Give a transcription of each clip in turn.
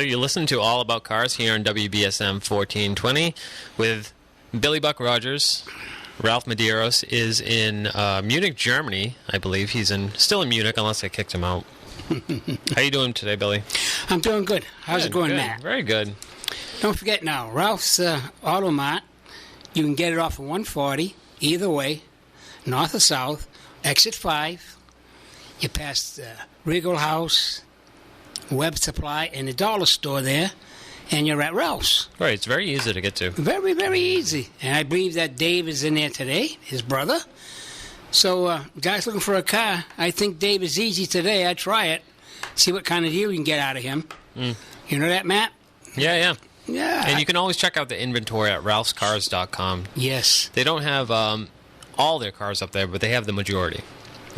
Billy, you listen to All About Cars here on WBSM 1420 with Billy Buck Rogers. Ralph Medeiros is in Munich, Germany, I believe. He's still in Munich, unless they kicked him out. How you doing today, Billy? I'm doing good. How's it going, good. Matt? Very good. Don't forget now, Ralph's Auto Mart. You can get it off of 140, either way, north or south, exit 5. You pass the Regal House, Web Supply, and the dollar store there, and you're at Ralph's. Right, it's very easy to get to. Very, very easy. And I believe that Dave is in there today, his brother. So, guys looking for a car, I think Dave is easy today. I'd try it, see what kind of deal you can get out of him. You know that, Matt? Yeah. Yeah. And you can always check out the inventory at ralphscars.com. Yes. They don't have all their cars up there, but they have the majority.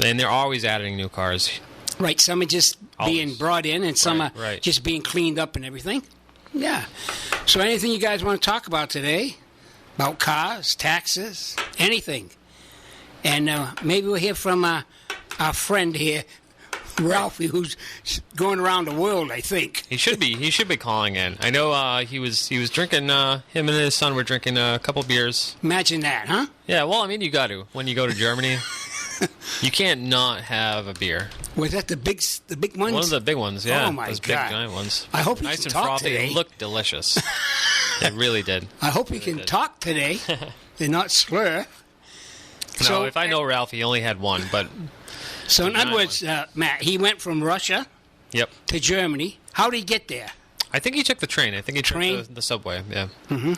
And they're always adding new cars. Right, some are just being brought in, and some are just being cleaned up and everything. Yeah. So anything you guys want to talk about today, about cars, taxes, anything. And maybe we'll hear from our friend here, Ralphie, who's going around the world, I think. He should be calling in. I know he was drinking, him and his son were drinking a couple beers. Imagine that, huh? Yeah, well, I mean, you got to. When you go to Germany, you can't not have a beer. Was that the big ones? One of the big ones, yeah. Oh, my Those God. big, giant ones. I hope he nice can and talk frothy. today. It looked delicious. It really did. I hope he can talk today and not slur. No, if I know Ralph, he only had one, but... So in other words, Matt, he went from Russia to Germany. How did he get there? I think he took the train. I think he took the subway, yeah.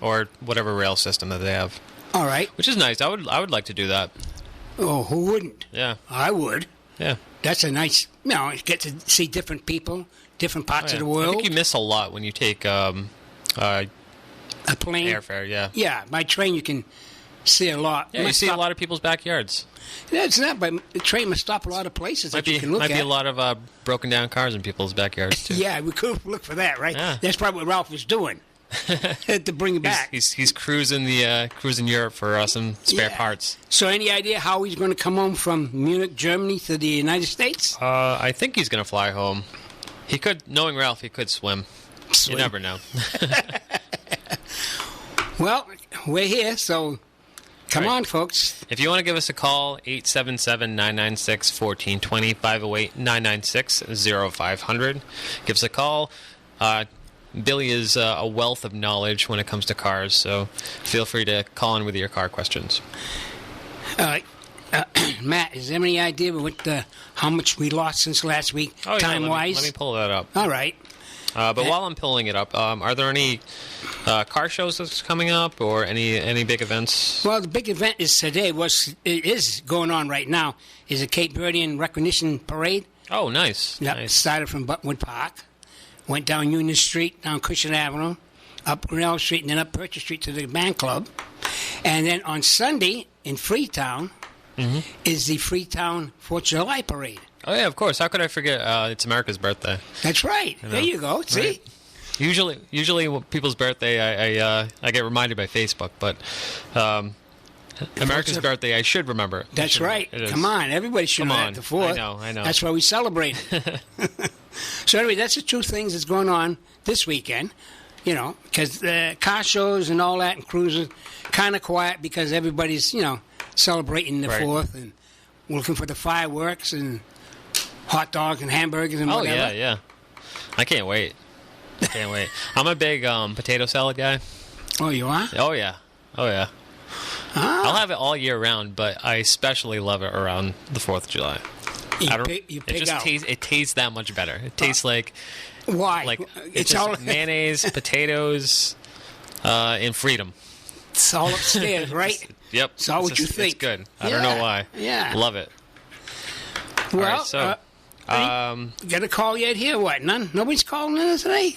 Or whatever rail system that they have. All right. Which is nice. I would like to do that. Oh, who wouldn't? Yeah. I would. Yeah. That's a nice, you get to see different people, different parts of the world. I think you miss a lot when you take a plane. Airfare, yeah. Yeah, by train you can see a lot. Yeah, you see a lot of people's backyards. That's not, but the train must stop a lot of places that you can look at. Might be a lot of broken down cars in people's backyards, too. Yeah, we could look for that, right? Yeah. That's probably what Ralph was doing to bring it back. He's cruising cruising Europe for some spare parts. So any idea how he's going to come home from Munich, Germany to the United States? I think he's going to fly home. He could, knowing Ralph, he could swim. You never know. Well, we're here, so come on, folks. If you want to give us a call, 877-996-1420, 508-996-0500. Give us a call. Billy is a wealth of knowledge when it comes to cars, so feel free to call in with your car questions. Matt, is there any idea what how much we lost since last week, time-wise? Let me pull that up. All right. But while I'm pulling it up, are there any car shows that's coming up or any big events? Well, the big event is today. It is going on right now. Is a Cape Verdean Recognition Parade. Oh, nice. Yep, Nice. started from Buttonwood Park, went down Union Street, down Cushion Avenue, up Grinnell Street, and then up Purchase Street to the band club. And then on Sunday in Freetown is the Freetown 4th of July Parade. Oh, yeah, of course. How could I forget? It's America's birthday. That's right. There you go. See? Right. Usually when people's birthday, I get reminded by Facebook, but America's birthday, I should remember it. That's right. Come on. Everybody should know that the 4th. I know. That's why we celebrate it. So anyway, that's the two things that's going on this weekend, because car shows and all that and cruising kind of quiet because everybody's, celebrating the 4th and looking for the fireworks and hot dogs and hamburgers and whatever. Oh, yeah. I can't wait. I'm a big potato salad guy. Oh, you are? Oh, yeah. I'll have it all year round, but I especially love it around the 4th of July. It tastes that much better. It tastes like... Why? Like, it's just all mayonnaise, potatoes, and freedom. It's all upstairs, right? Yep. It's all what you think. It's good. I don't know why. Yeah. Love it. Well, all right, so... got a call yet here? What? None? Nobody's calling in today?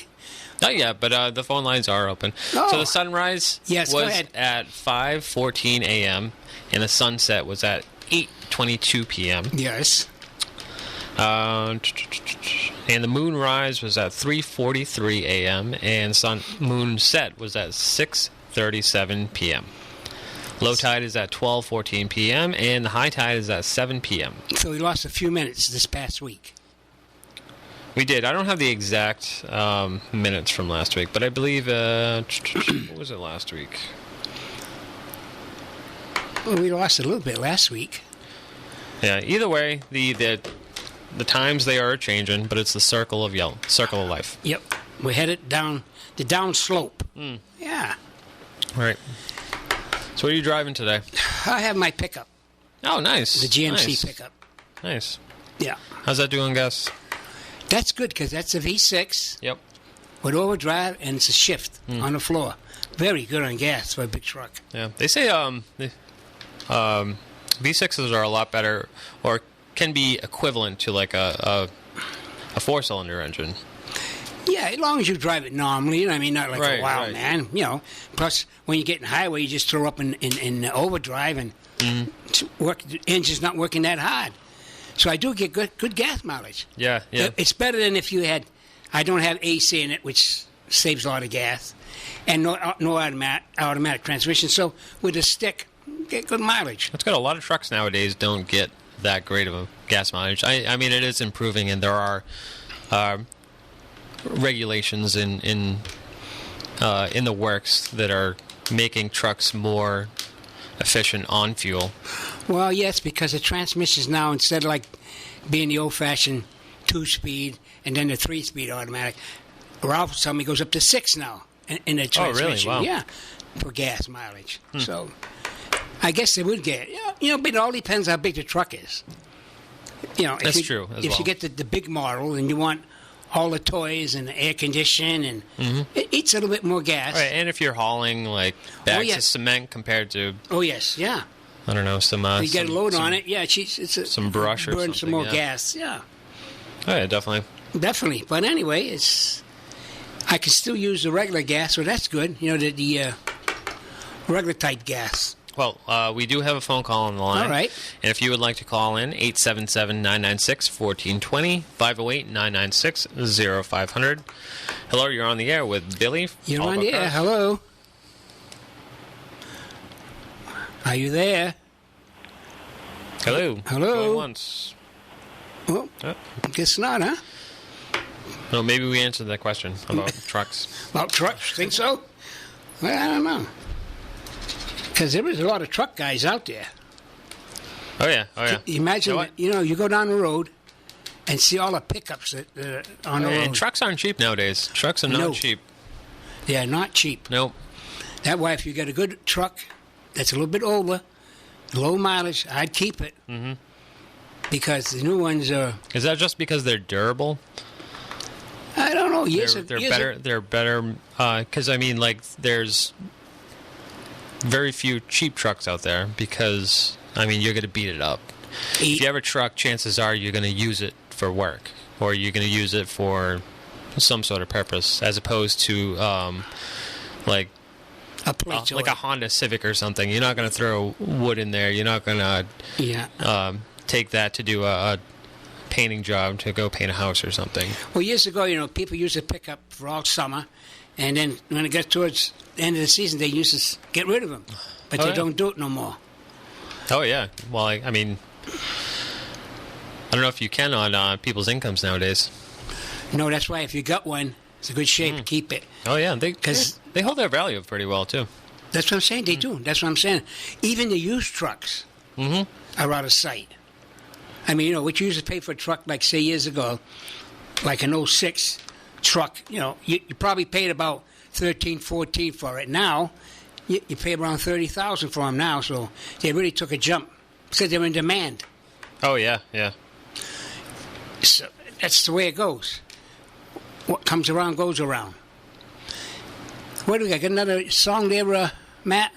Not yet, but the phone lines are open. Oh. So the sunrise was at 5:14 a.m. and the sunset was at 8:22 p.m. Yes. And the moonrise was at 3:43 a.m. and moon set was at 6:37 p.m. Low tide is at 12:14 p.m. and the high tide is at 7 p.m. So we lost a few minutes this past week. We did. I don't have the exact minutes from last week, but I believe... what was it last week? Well, we lost a little bit last week. Yeah, either way, the times they are changing, but it's the circle of life. Yep. We're headed down the down slope. Yeah. All right. So what are you driving today? I have my pickup. Oh, nice. The GMC pickup. Nice. Yeah. How's that doing, gas? That's good because that's a V6. Yep. With overdrive, and it's a shift on the floor. Very good on gas for a big truck. Yeah. They say V6s are a lot better, or can be equivalent to like a four-cylinder engine. Yeah, as long as you drive it normally, you know what I mean? Not like a wild man, you know. Plus, when you get in the highway, you just throw up in overdrive, and the engine's not working that hard. So I do get good gas mileage. Yeah, yeah. It's better than if you had... I don't have AC in it, which saves a lot of gas, and no automatic transmission. So with a stick, get good mileage. That's good. A lot of trucks nowadays don't get that great of a gas mileage. I mean, it is improving, and there are regulations in the works that are making trucks more efficient on fuel. Well, yes, because the transmissions now, instead of like being the old-fashioned 2-speed and then the 3-speed automatic, Ralph told me goes up to 6 now in the transmission. Oh, really? Wow. Yeah, for gas mileage. So I guess they would get, you know, but it all depends how big the truck is. You know, that's true. If you get the big model and you want all the toys and the air condition, and it eats a little bit more gas. Right, and if you're hauling like bags of cement compared to... Oh, yes, yeah. I don't know, some... you get a load on it, yeah, some brush or something. Burn some more gas, yeah. Oh, yeah, definitely. Definitely. But anyway, I can still use the regular gas, so that's good. You know, the regular type gas. Well, we do have a phone call on the line. All right. And if you would like to call in, 877-996-1420, 508-996-0500. Hello, you're on the air with Billy. You're on the air. Hello. Are you there? Hello. Hello. Going once. Well, guess not, huh? No, maybe we answered that question about trucks. About trucks? Think so? Well, I don't know. Because there is a lot of truck guys out there. Oh, yeah. Oh, yeah. Imagine, you go down the road and see all the pickups that are on the road. And trucks aren't cheap nowadays. Trucks are not cheap. They are not cheap. Nope. That's why if you get a good truck that's a little bit older, low mileage, I'd keep it. Mm-hmm. Because the new ones are... Is that just because they're durable? I don't know. They're better because, I mean, like, there's very few cheap trucks out there because, I mean, you're going to beat it up. If you have a truck, chances are you're going to use it for work or you're going to use it for some sort of purpose as opposed to, like a Honda Civic or something. You're not going to throw wood in there. You're not going to take that to do a painting job, to go paint a house or something. Well, years ago, people used to pick up for all summer, and then when it got towards the end of the season, they used to get rid of them. But they don't do it no more. Oh, yeah. Well, I mean, I don't know if you can on people's incomes nowadays. No, that's why if you got one, it's a good shape. Keep it. Oh, yeah. They hold their value pretty well, too. That's what I'm saying. They do. That's what I'm saying. Even the used trucks are out of sight. I mean, what you used to pay for a truck, like, say, years ago, like an 06 truck, you probably paid about $13, $14 for it. Now, you pay around $30,000 for them now, so they really took a jump because they're in demand. Oh, yeah, yeah. So that's the way it goes. What comes around goes around. What do we got? Got another song there, Matt?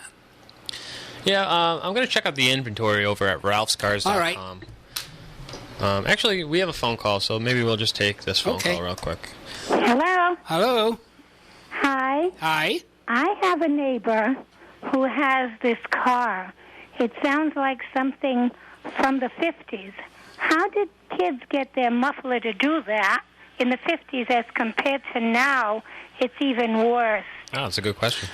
Yeah, I'm going to check out the inventory over at ralphscars.com. All right. Actually, we have a phone call, so maybe we'll just take this phone call real quick. Hello. Hello. Hi. Hi. I have a neighbor who has this car. It sounds like something from the 50s. How did kids get their muffler to do that in the 50s as compared to now? It's even worse. Oh, that's a good question.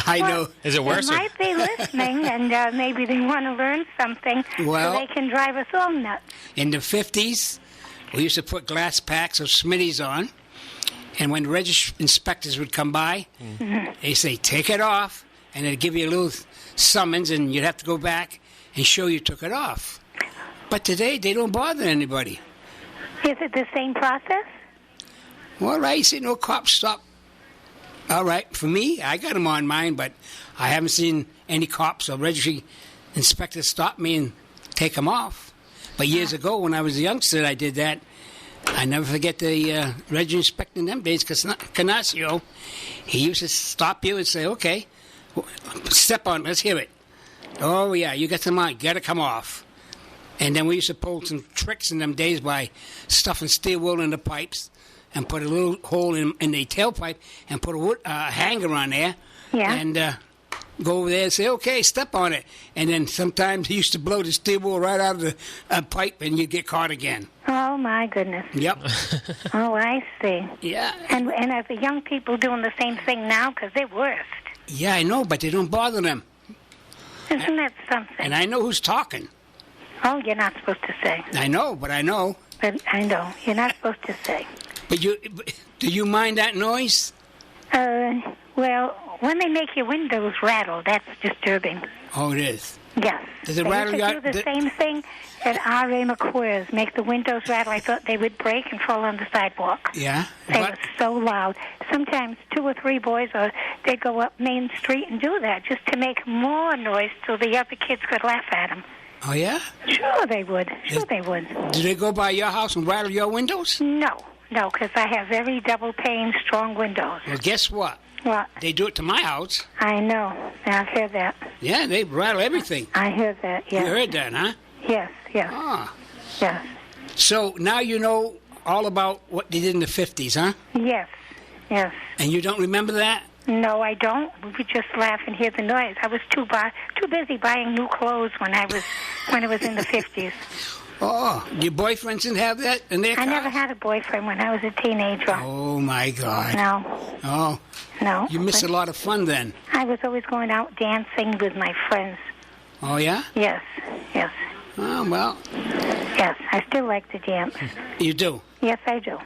I know. Is it worse? They might be listening, and maybe they want to learn something so they can drive us all nuts. In the 50s, we used to put glass packs of Smitties on, and when register inspectors would come by, they say, take it off, and they'd give you a little summons, and you'd have to go back and show you took it off. But today, they don't bother anybody. Is it the same process? Well, right, say no cops stop. All right, for me, I got them on mine, but I haven't seen any cops or registry inspectors stop me and take them off. But years ago, when I was a youngster, I did that. I never forget the registry inspector in them days, because Canasio, he used to stop you and say, okay, step on, let's hear it. Oh, yeah, you got them on, got to come off. And then we used to pull some tricks in them days by stuffing steel wool in the pipes and put a little hole in the tailpipe and put a hanger on there. Yeah. And go over there and say, okay, step on it. And then sometimes he used to blow the steel wool right out of the pipe and you'd get caught again. Oh, my goodness. Yep. Oh, I see. Yeah. And are the young people doing the same thing now? Because they're worst. Yeah, I know, but they don't bother them. Isn't that something? And I know who's talking. Oh, you're not supposed to say. I know, but I know. But I know. You're not supposed to say. But do you mind that noise? Well, when they make your windows rattle, that's disturbing. Oh, it is. Yes. Does it rattle your... do the same thing at R.A. McQuarrie's, make the windows rattle. I thought they would break and fall on the sidewalk. Yeah. They were so loud. Sometimes 2 or 3 boys, they'd go up Main Street and do that just to make more noise so the other kids could laugh at them. Oh, yeah? Sure they would. Sure they would. Do they go by your house and rattle your windows? No, because I have very double-pane, strong windows. Well, guess what? What? They do it to my house. I know. I've heard that. Yeah, they rattle everything. I heard that, yes. You heard that, huh? Yes. Ah. Yes. So now you know all about what they did in the 50s, huh? Yes. And you don't remember that? No, I don't. We would just laugh and hear the noise. I was too busy buying new clothes when it was in the 50s. Oh, your boyfriends didn't have that in their car? I never had a boyfriend when I was a teenager. Oh, my God. No. Oh. No. You missed a lot of fun then. I was always going out dancing with my friends. Oh, yeah? Yes. Oh, well. Yes, I still like to dance. You do? Yes, I do.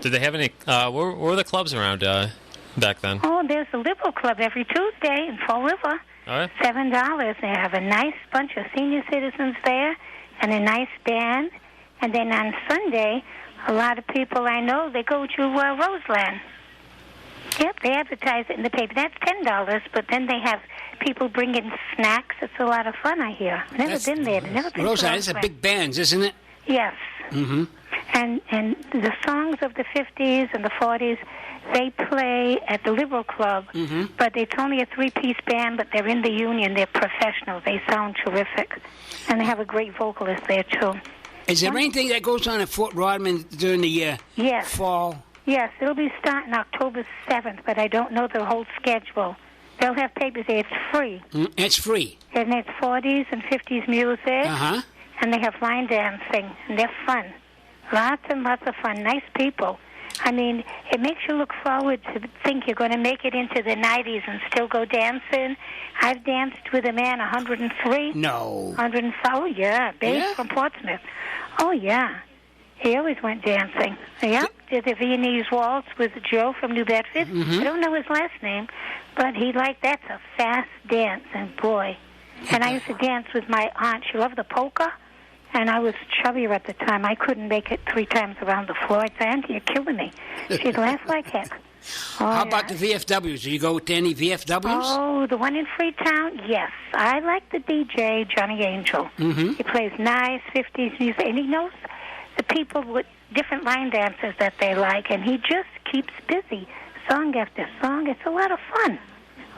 Did they have any, where were the clubs around back then? Oh, there's a Liberal Club every Tuesday in Fall River. Oh, yeah? $7. They have a nice bunch of senior citizens there and a nice band. And then on Sunday, a lot of people I know, they go to Roseland. Yep, they advertise it in the paper. That's $10, but then they have people bring in snacks. It's a lot of fun, I hear. Never been there. Never been Roseland, it's a big band, isn't it? Yes. Mm-hmm. And the songs of the 50s and the 40s, they play at the Liberal Club, but it's only a 3-piece band, but they're in the union. They're professional. They sound terrific. And they have a great vocalist there, too. Is there anything that goes on at Fort Rodman during the fall? Yes, it'll be starting October 7th, but I don't know the whole schedule. They'll have papers there. It's free. It's free. And it's 40s and 50s music. Uh-huh. And they have line dancing, and they're fun. Lots and lots of fun. Nice people. I mean, it makes you look forward to think you're going to make it into the 90s and still go dancing. I've danced with a man, 103. No. 104, oh, yeah. Babe from Portsmouth. Oh, yeah. He always went dancing. Yeah. Did the Viennese waltz with Joe from New Bedford. I don't know his last name, but that's a fast dance, and boy. And I used to dance with my aunt. She loved the polka. And I was chubbier at the time. I couldn't make it 3 times around the floor. I'd say, Auntie, you're killing me. She'd laugh like heck. Oh, how about the VFWs? Do you go to any VFWs? Oh, the one in Freetown? Yes. I like the DJ, Johnny Angel. He plays nice 50s music. And he knows the people with different line dances that they like. And he just keeps busy, song after song. It's a lot of fun.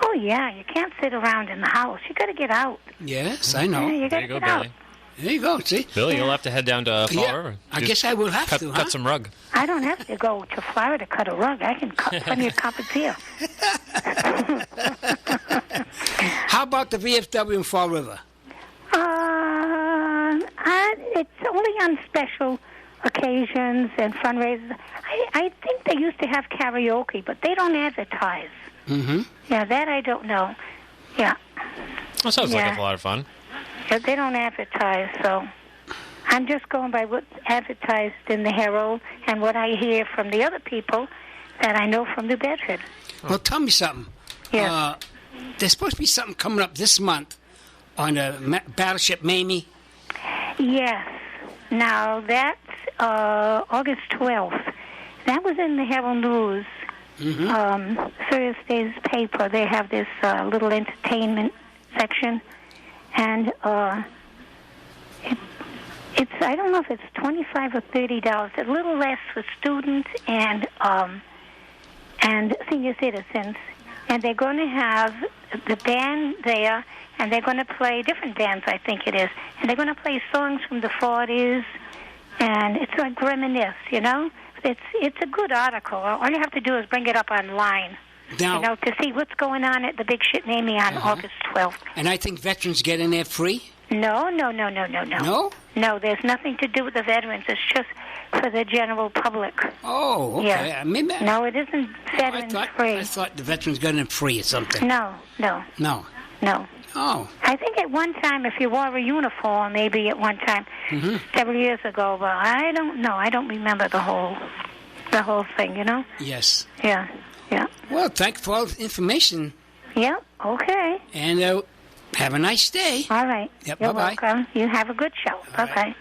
Oh, yeah. You can't sit around in the house. You got to get out. Yes, I know. Yeah, you got to get out. Billy. There you go, see? Billy, you'll have to head down to Fall River. I guess I will have to, cut some rug. I don't have to go to Florida to cut a rug. I can cut plenty of carpets here. How about the VFW in Fall River? It's only on special occasions and fundraisers. I think they used to have karaoke, but they don't advertise. Yeah, that I don't know. Yeah. That sounds like a lot of fun. They don't advertise, so... I'm just going by what's advertised in the Herald and what I hear from the other people that I know from New Bedford. Well, tell me something. Yeah. There's supposed to be something coming up this month on the Battleship Mamie. Yes. Now, that's August 12th. That was in the Herald News. Thursday's paper. They have this little entertainment section. And it's I don't know if it's $25 or $30. A little less for students and senior citizens. And they're going to have the band there, and they're going to play different bands, I think it is. And they're going to play songs from the 40s, and it's like reminisce, you know? It's a good article. All you have to do is bring it up online, now, to see what's going on at the Big Ship Mamie on August 12th. And I think veterans get in there free? No. No? No, there's nothing to do with the veterans. It's just for the general public. Oh, okay. Yeah. No, it isn't veterans free. I thought the veterans got in free or something. No. Oh. I think at one time, if you wore a uniform, maybe at one time, several years ago, but I don't know. I don't remember the whole thing, you know? Yes. Yeah. Well, thank you for all the information. Yeah, okay. And have a nice day. All right. Yep, You're bye-bye. welcome. You have a good show. Bye-bye.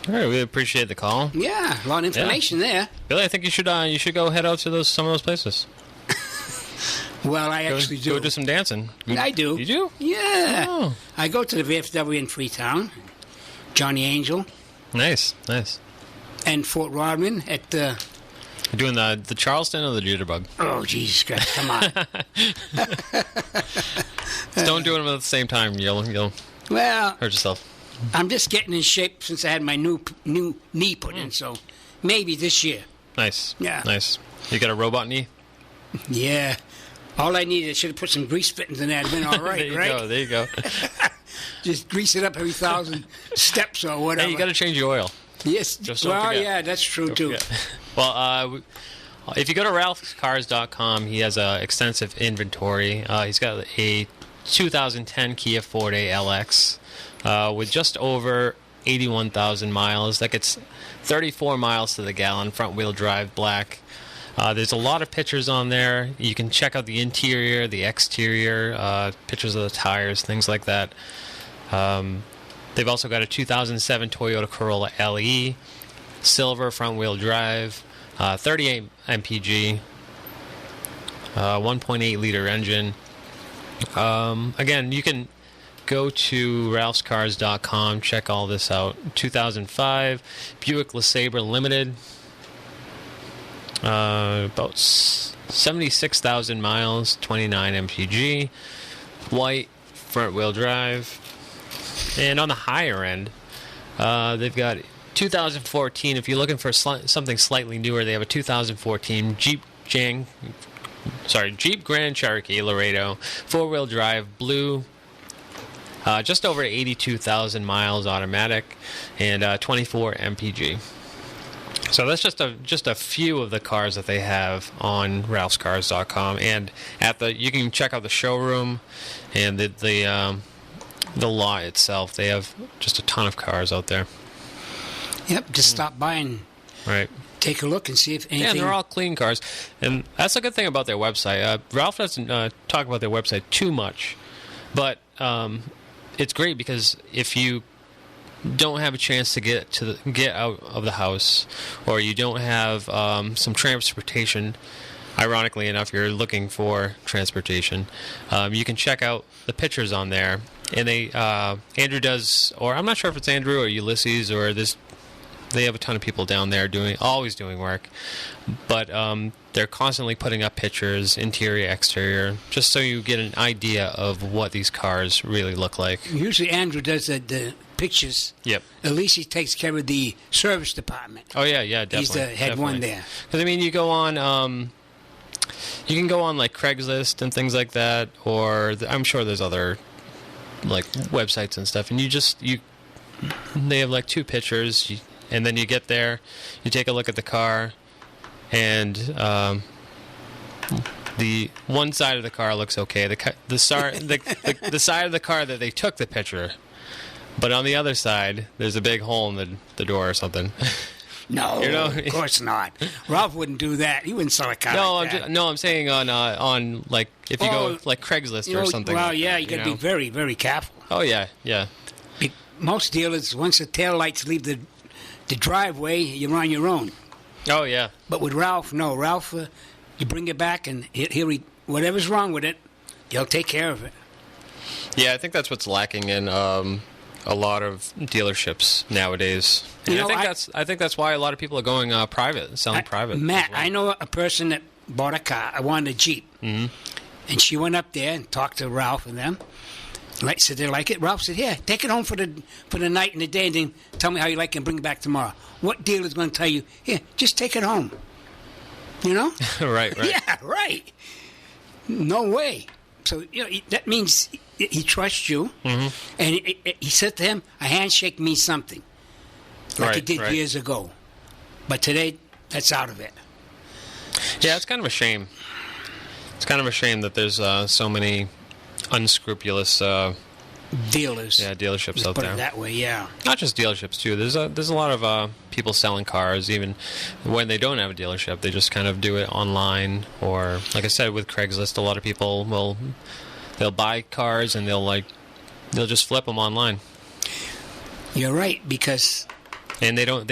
All right, we appreciate the call. Yeah, a lot of information there. Billy, I think you should go head out to some of those places. Well, I actually do. Go do some dancing. I do. You do? Yeah. Oh. I go to the VFW in Freetown, Johnny Angel. Nice. And Fort Rodman at the... You're doing the Charleston or the Jitterbug? Oh, Jesus Christ, come on. Just don't do them at the same time. You'll Well, hurt yourself. I'm just getting in shape since I had my new knee put in, so maybe this year. Nice. Yeah. Nice. You got a robot knee? Yeah. All I needed, I should have put some grease fittings in that. It'd been all right, There you go. Just grease it up every 1,000 steps or whatever. Hey, you got to change the oil. Yes. Just don't forget. Yeah, that's true, too. Well, if you go to ralphcars.com, he has an extensive inventory. He's got a 2010 Kia Forte LX with just over 81,000 miles. That gets 34 miles to the gallon, front-wheel drive, black. There's a lot of pictures on there. You can check out the interior, the exterior, pictures of the tires, things like that. They've also got a 2007 Toyota Corolla LE, silver front-wheel drive, 38 mpg, 1.8-liter engine. Again, you can go to ralphscars.com, check all this out. 2005 Buick LeSabre Limited, about 76,000 miles, 29 mpg, white, front-wheel drive. And on the higher end, they've got 2014. If you're looking for something slightly newer, they have a 2014 Jeep Grand Cherokee Laredo, four-wheel drive, blue, just over 82,000 miles, automatic, and 24 mpg. So that's just a few of the cars that they have on ralphscars.com, and you can check out the showroom and the lot itself. They have just a ton of cars out there. Yep, just stop by and take a look and see if anything... Yeah, they're all clean cars. And that's a good thing about their website. Ralph doesn't talk about their website too much, but it's great because if you don't have a chance to get out of the house, or you don't have some transportation, ironically enough, you're looking for transportation, you can check out the pictures on there. And Andrew does, or I'm not sure if it's Andrew or Ulysses or this. They have a ton of people down there always doing work, but they're constantly putting up pictures, interior, exterior, just so you get an idea of what these cars really look like. Usually Andrew does the pictures. Yep. At least he takes care of the service department. Oh yeah, definitely. He's the head one there. Because I mean, you go on, you can go on like Craigslist and things like that, or I'm sure there's other like websites and stuff, and they have like two pictures. And then you get there, you take a look at the car, and the one side of the car looks okay. The side of the car that they took the picture But on the other side, there's a big hole in the door or something. No, of course not. Ralph wouldn't do that. He wouldn't sell a car like that. I'm saying on like if you go like Craigslist or something. Well, yeah, you got to be very, very careful. Oh yeah. Most dealers, once the taillights leave the driveway, you're on your own. Oh yeah. But with Ralph, no. Ralph, you bring it back, and he'll whatever's wrong with it, he'll take care of it. Yeah, I think that's what's lacking in a lot of dealerships nowadays. And I think that's why a lot of people are going private, selling private. Matt, well. I know a person that bought a car. I wanted a Jeep. Mm-hmm. And she went up there and talked to Ralph and them. Said they like it. Ralph said, "Here, take it home for the night and the day, and then tell me how you like it and bring it back tomorrow." What dealer's going to tell you, "Here, just take it home"? You know? Right. Yeah, right. No way. So that means he trusts you, mm-hmm. And he said to him, "A handshake means something," like it did years ago. But today, that's out of it. Yeah, it's kind of a shame. It's kind of a shame that there's so many unscrupulous dealers. Yeah, dealerships out put there. It that way, yeah. Not just dealerships too. There's a lot of people selling cars, even when they don't have a dealership. They just kind of do it online, or like I said, with Craigslist, a lot of people they'll buy cars and they'll just flip them online. You're right, because they'll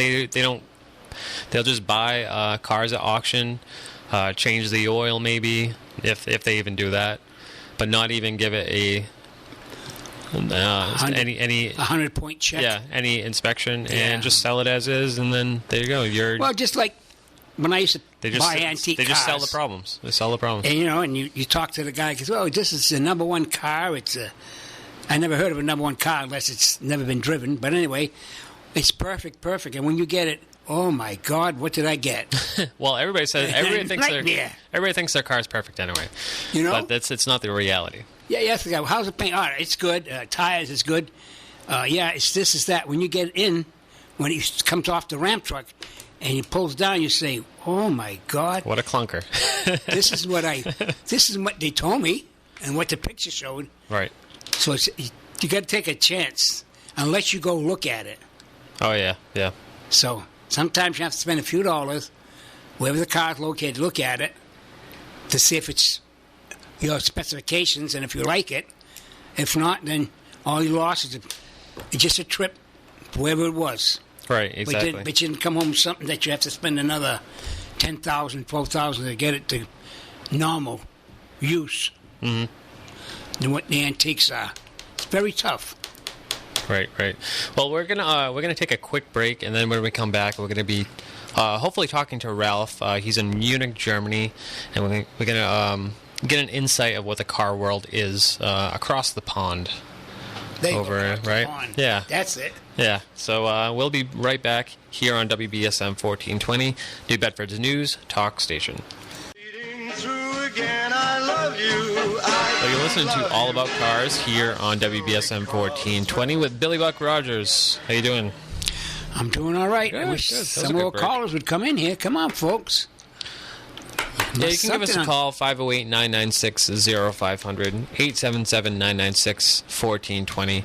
just buy cars at auction, change the oil maybe if they even do that, but not even give it a 100-point check. Yeah, any inspection, and just sell it as is, and then there you go. Well, just like when I used to buy antique cars. They just sell the problems. They sell the problems. And you talk to the guy, because, "Oh, this is the number one car. I never heard of a number one car unless it's never been driven. But anyway, it's perfect. And when you get it, oh my God, what did I get?" Well, everybody thinks their car is perfect anyway. But it's not the reality. Yeah, yes. How's the paint? All right, it's good. Tires is good. It's this, is that. When you get in, when he comes off the ramp truck and he pulls down, you say, "Oh my God, what a clunker!" This is what they told me, and what the picture showed. Right. So you got to take a chance unless you go look at it. Oh yeah. So sometimes you have to spend a few dollars, wherever the car is located, look at it to see if it's your specifications and if you like it. If not, then all you lost is just a trip, wherever it was. Right, exactly. But you didn't come home with something that you have to spend another $10,000, $12,000 to get it to normal use. Mm-hmm. Than what the antiques are. It's very tough. Right. Well, we're gonna take a quick break, and then when we come back, we're gonna be hopefully talking to Ralph. He's in Munich, Germany, and we're gonna get an insight of what the car world is across the pond. Right? Pond. Yeah. That's it. Yeah. So we'll be right back here on WBSM 1420, New Bedford's news talk station. So you're listening to All About Cars here on WBSM 1420 with Billy Buck Rogers. How you doing? I'm doing all right. Good, I wish some more callers would come in here. Come on, folks. Yeah, you can give us a call, 508-996-0500, 877-996-1420.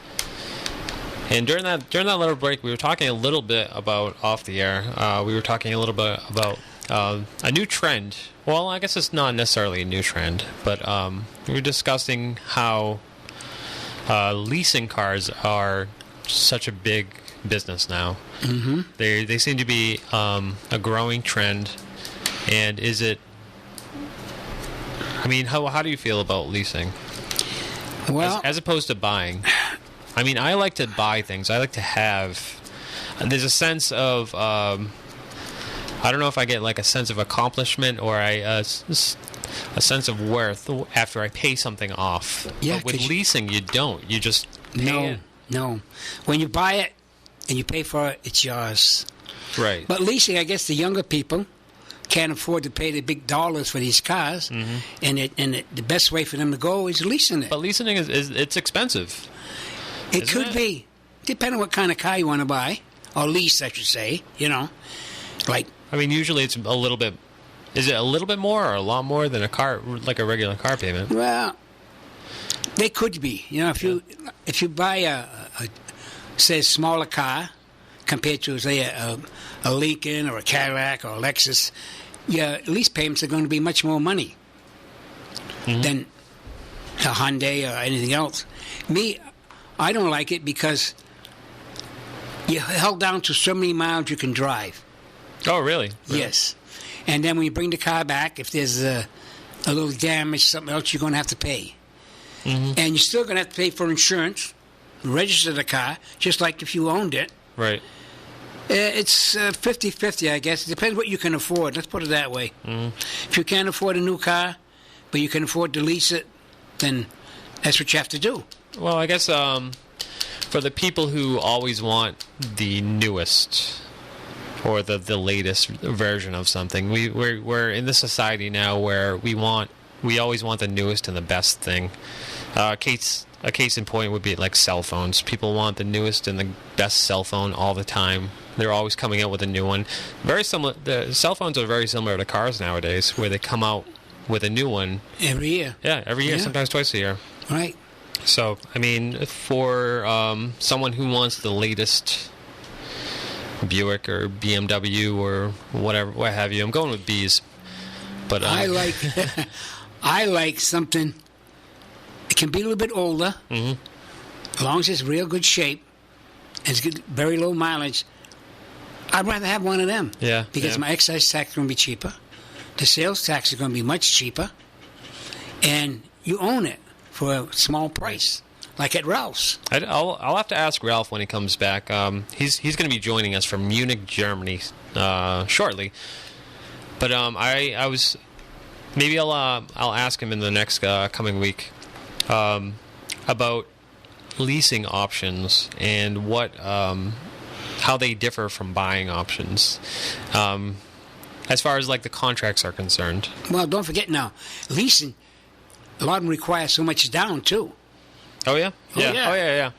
And during that little break, we were talking a little bit about, off the air, we were talking a little bit about a new trend. Well, I guess it's not necessarily a new trend, but we were discussing how leasing cars are such a big business now. Mm-hmm. They seem to be a growing trend. And is it... I mean, how do you feel about leasing? Well, as opposed to buying. I mean, I like to buy things. I like to have... There's a sense of... I don't know if I get like a sense of accomplishment or a sense of worth after I pay something off. Yeah, but with leasing, you don't. You just pay it. No. When you buy it and you pay for it, it's yours. Right. But leasing, I guess the younger people can't afford to pay the big dollars for these cars, mm-hmm. and the best way for them to go is leasing it. But leasing it's expensive. It could be, depending on what kind of car you want to buy, or lease, I should say. Like. I mean, usually it's a little bit. Is it a little bit more or a lot more than a car, like a regular car payment? Well, they could be. If you buy says smaller car compared to, say, a Lincoln or a Cadillac or a Lexus, your lease payments are going to be much more money than a Hyundai or anything else. Me, I don't like it because you're held down to so many miles you can drive. Oh, really? Yes. And then when you bring the car back, if there's a little damage, something else, you're going to have to pay. And you're still going to have to pay for insurance, register the car, just like if you owned it. Right. It's 50-50, I guess. It depends what you can afford. Let's put it that way. If you can't afford a new car, but you can afford to lease it, then that's what you have to do. Well, I guess for the people who always want the newest or the latest version of something, we're in this society now where we always want the newest and the best thing. A case in point would be like cell phones. People want the newest and the best cell phone all the time. They're always coming out with a new one. Very similar. The cell phones are very similar to cars nowadays, where they come out with a new one every year. Yeah, every year, sometimes twice a year. Right. So, I mean, for someone who wants the latest Buick or BMW or whatever, what have you, I'm going with B's. But I like something. It can be a little bit older, as long as it's real good shape and it's good, very low mileage. I'd rather have one of them. Yeah. Because my excise tax is going to be cheaper. The sales tax is going to be much cheaper. And you own it for a small price, like at Ralph's. I'll have to ask Ralph when he comes back. He's going to be joining us from Munich, Germany, shortly. But I was maybe I'll ask him in the next coming week about leasing options and what how they differ from buying options. As far as like the contracts are concerned. Well, don't forget now, leasing, a lot of them require so much down too. Oh yeah, yeah, yeah. Oh yeah.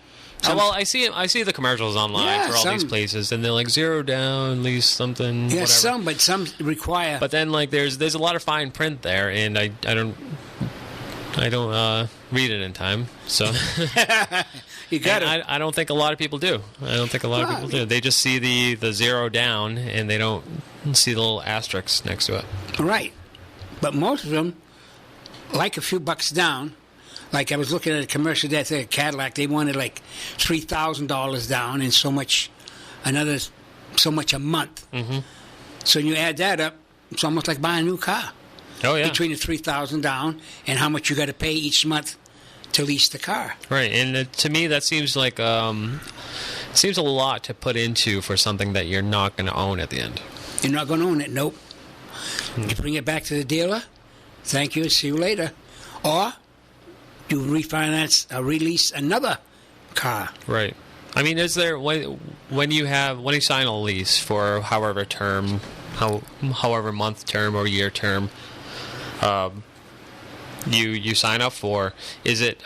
Well, I see the commercials online for all these places, and they're like 0 down, lease something. Yeah, whatever. some require. But then like there's a lot of fine print there, and I don't read it in time, so. You got it. I don't think a lot of people do. They just see the 0 down, and they don't see the little asterisk next to it. Right. But most of them, like a few bucks down, like I was looking at a commercial that said Cadillac, they wanted like $3,000 down and so much a month. So when you add that up, it's almost like buying a new car. Oh, yeah. Between the $3,000 down and how much you got to pay each month to lease the car. Right, and to me that seems like seems a lot to put into for something that you're not going to own at the end. You're not going to own it, nope. You bring it back to the dealer, thank you, see you later. Or you refinance or release another car. Right. I mean, is there when you sign a lease for however month term or year term you sign up for, is it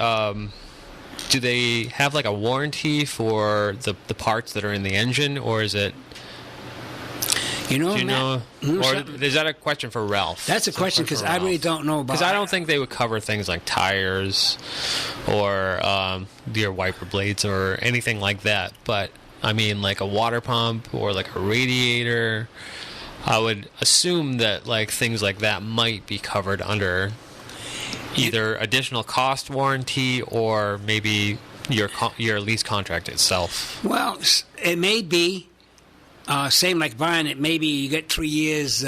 do they have like a warranty for the parts that are in the engine, or is it or is that a question for Ralph? That's a question because I really don't know about. Because I don't think they would cover things like tires or your wiper blades or anything like that. But I mean, like a water pump or like a radiator, I would assume that like things like that might be covered under either additional cost warranty or maybe your lease contract itself. Well, it may be. Same like buying it. Maybe you get 3 years,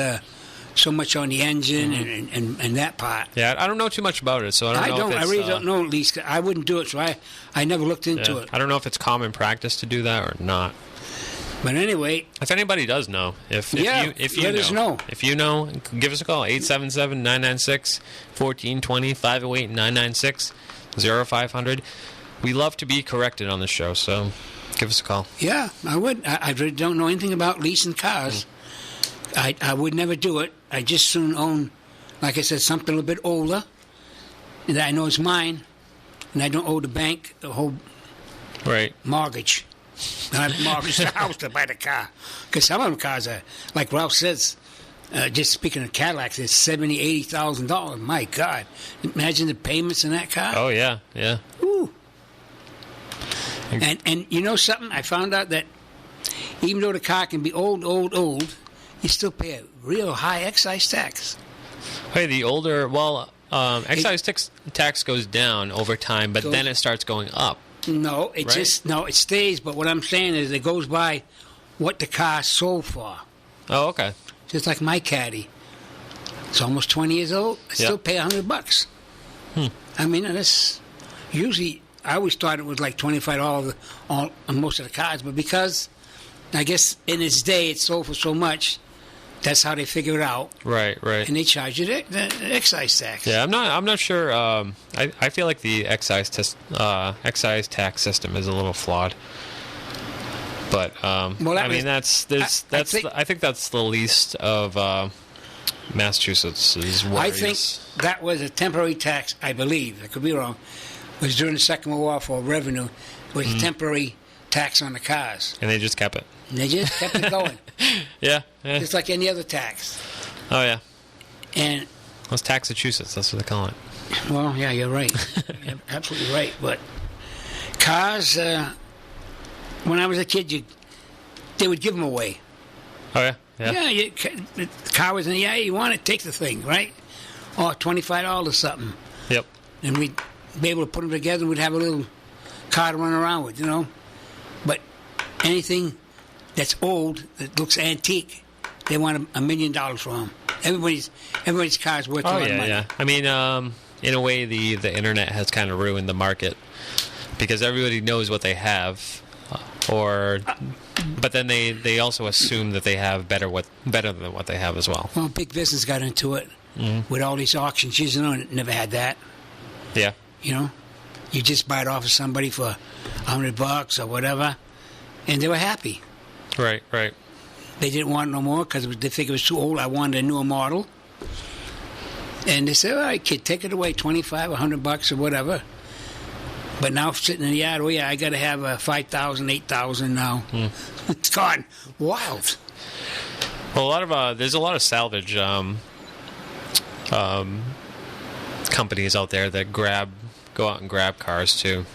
so much on the engine and that part. Yeah, I don't know too much about it, so I don't know. I really don't know. At least I wouldn't do it, so I never looked into it. I don't know if it's common practice to do that or not. But anyway, if anybody does know, if you let us know. If you know, give us a call, 877-996-1420, 508-996-0500. We love to be corrected on the show, so give us a call. Yeah, I would. I really don't know anything about leasing cars. I would never do it. I just soon own, like I said, something a little bit older that I know is mine, and I don't owe the bank the whole mortgage. I mortgage the house to buy the car. Because some of them cars are, like Ralph says, just speaking of Cadillacs, it's $70,000, $80,000. My God. Imagine the payments in that car. Oh, yeah, yeah. Ooh. And you know something? I found out that even though the car can be old, you still pay a real high excise tax. Hey, the older, excise tax goes down over time, but then it starts going up. No, it stays. But what I'm saying is it goes by what the car sold for. Oh, okay. Just like my Caddy. It's almost 20 years old. I still pay $100. I mean, that's usually, I always thought it was like $25 on most of the cars, but because I guess in its day it sold for so much, that's how they figure it out. Right. And they charge you the excise tax. Yeah, I'm not sure. I feel like the excise tax system is a little flawed. But I think that's the least of Massachusetts' worries. I think that was a temporary tax. I believe I could be wrong. It was during the Second World War for revenue. It was a temporary tax on the cars, and they just kept it. And they just kept it going. Yeah. Just like any other tax. Oh yeah. And it's Taxachusetts. That's what they call it. Well, yeah, you're right. You're absolutely right. But cars, when I was a kid, they would give them away. Oh yeah. Yeah. The car was in the you want it, take the thing, right? Or $25 or something. Yep. And we'd be able to put them together. And we'd have a little car to run around with, But anything that's old, that looks antique, they want $1 million for them. Everybody's car is worth a lot of money. Yeah. I mean, in a way, the internet has kind of ruined the market because everybody knows what they have, but then they also assume that they have better than what they have as well. Well, big business got into it with all these auctions. Never had that. Yeah. You just buy it off of somebody for $100 or whatever, and they were happy. Right. They didn't want no more because they figured it was too old. I wanted a newer model. And they said, all right, kid, take it away, $25 or $100 or whatever. But now sitting in the yard, I got to have a $5,000, $8,000 now. It's gone wild. Well, there's a lot of salvage companies out there that go out and grab cars too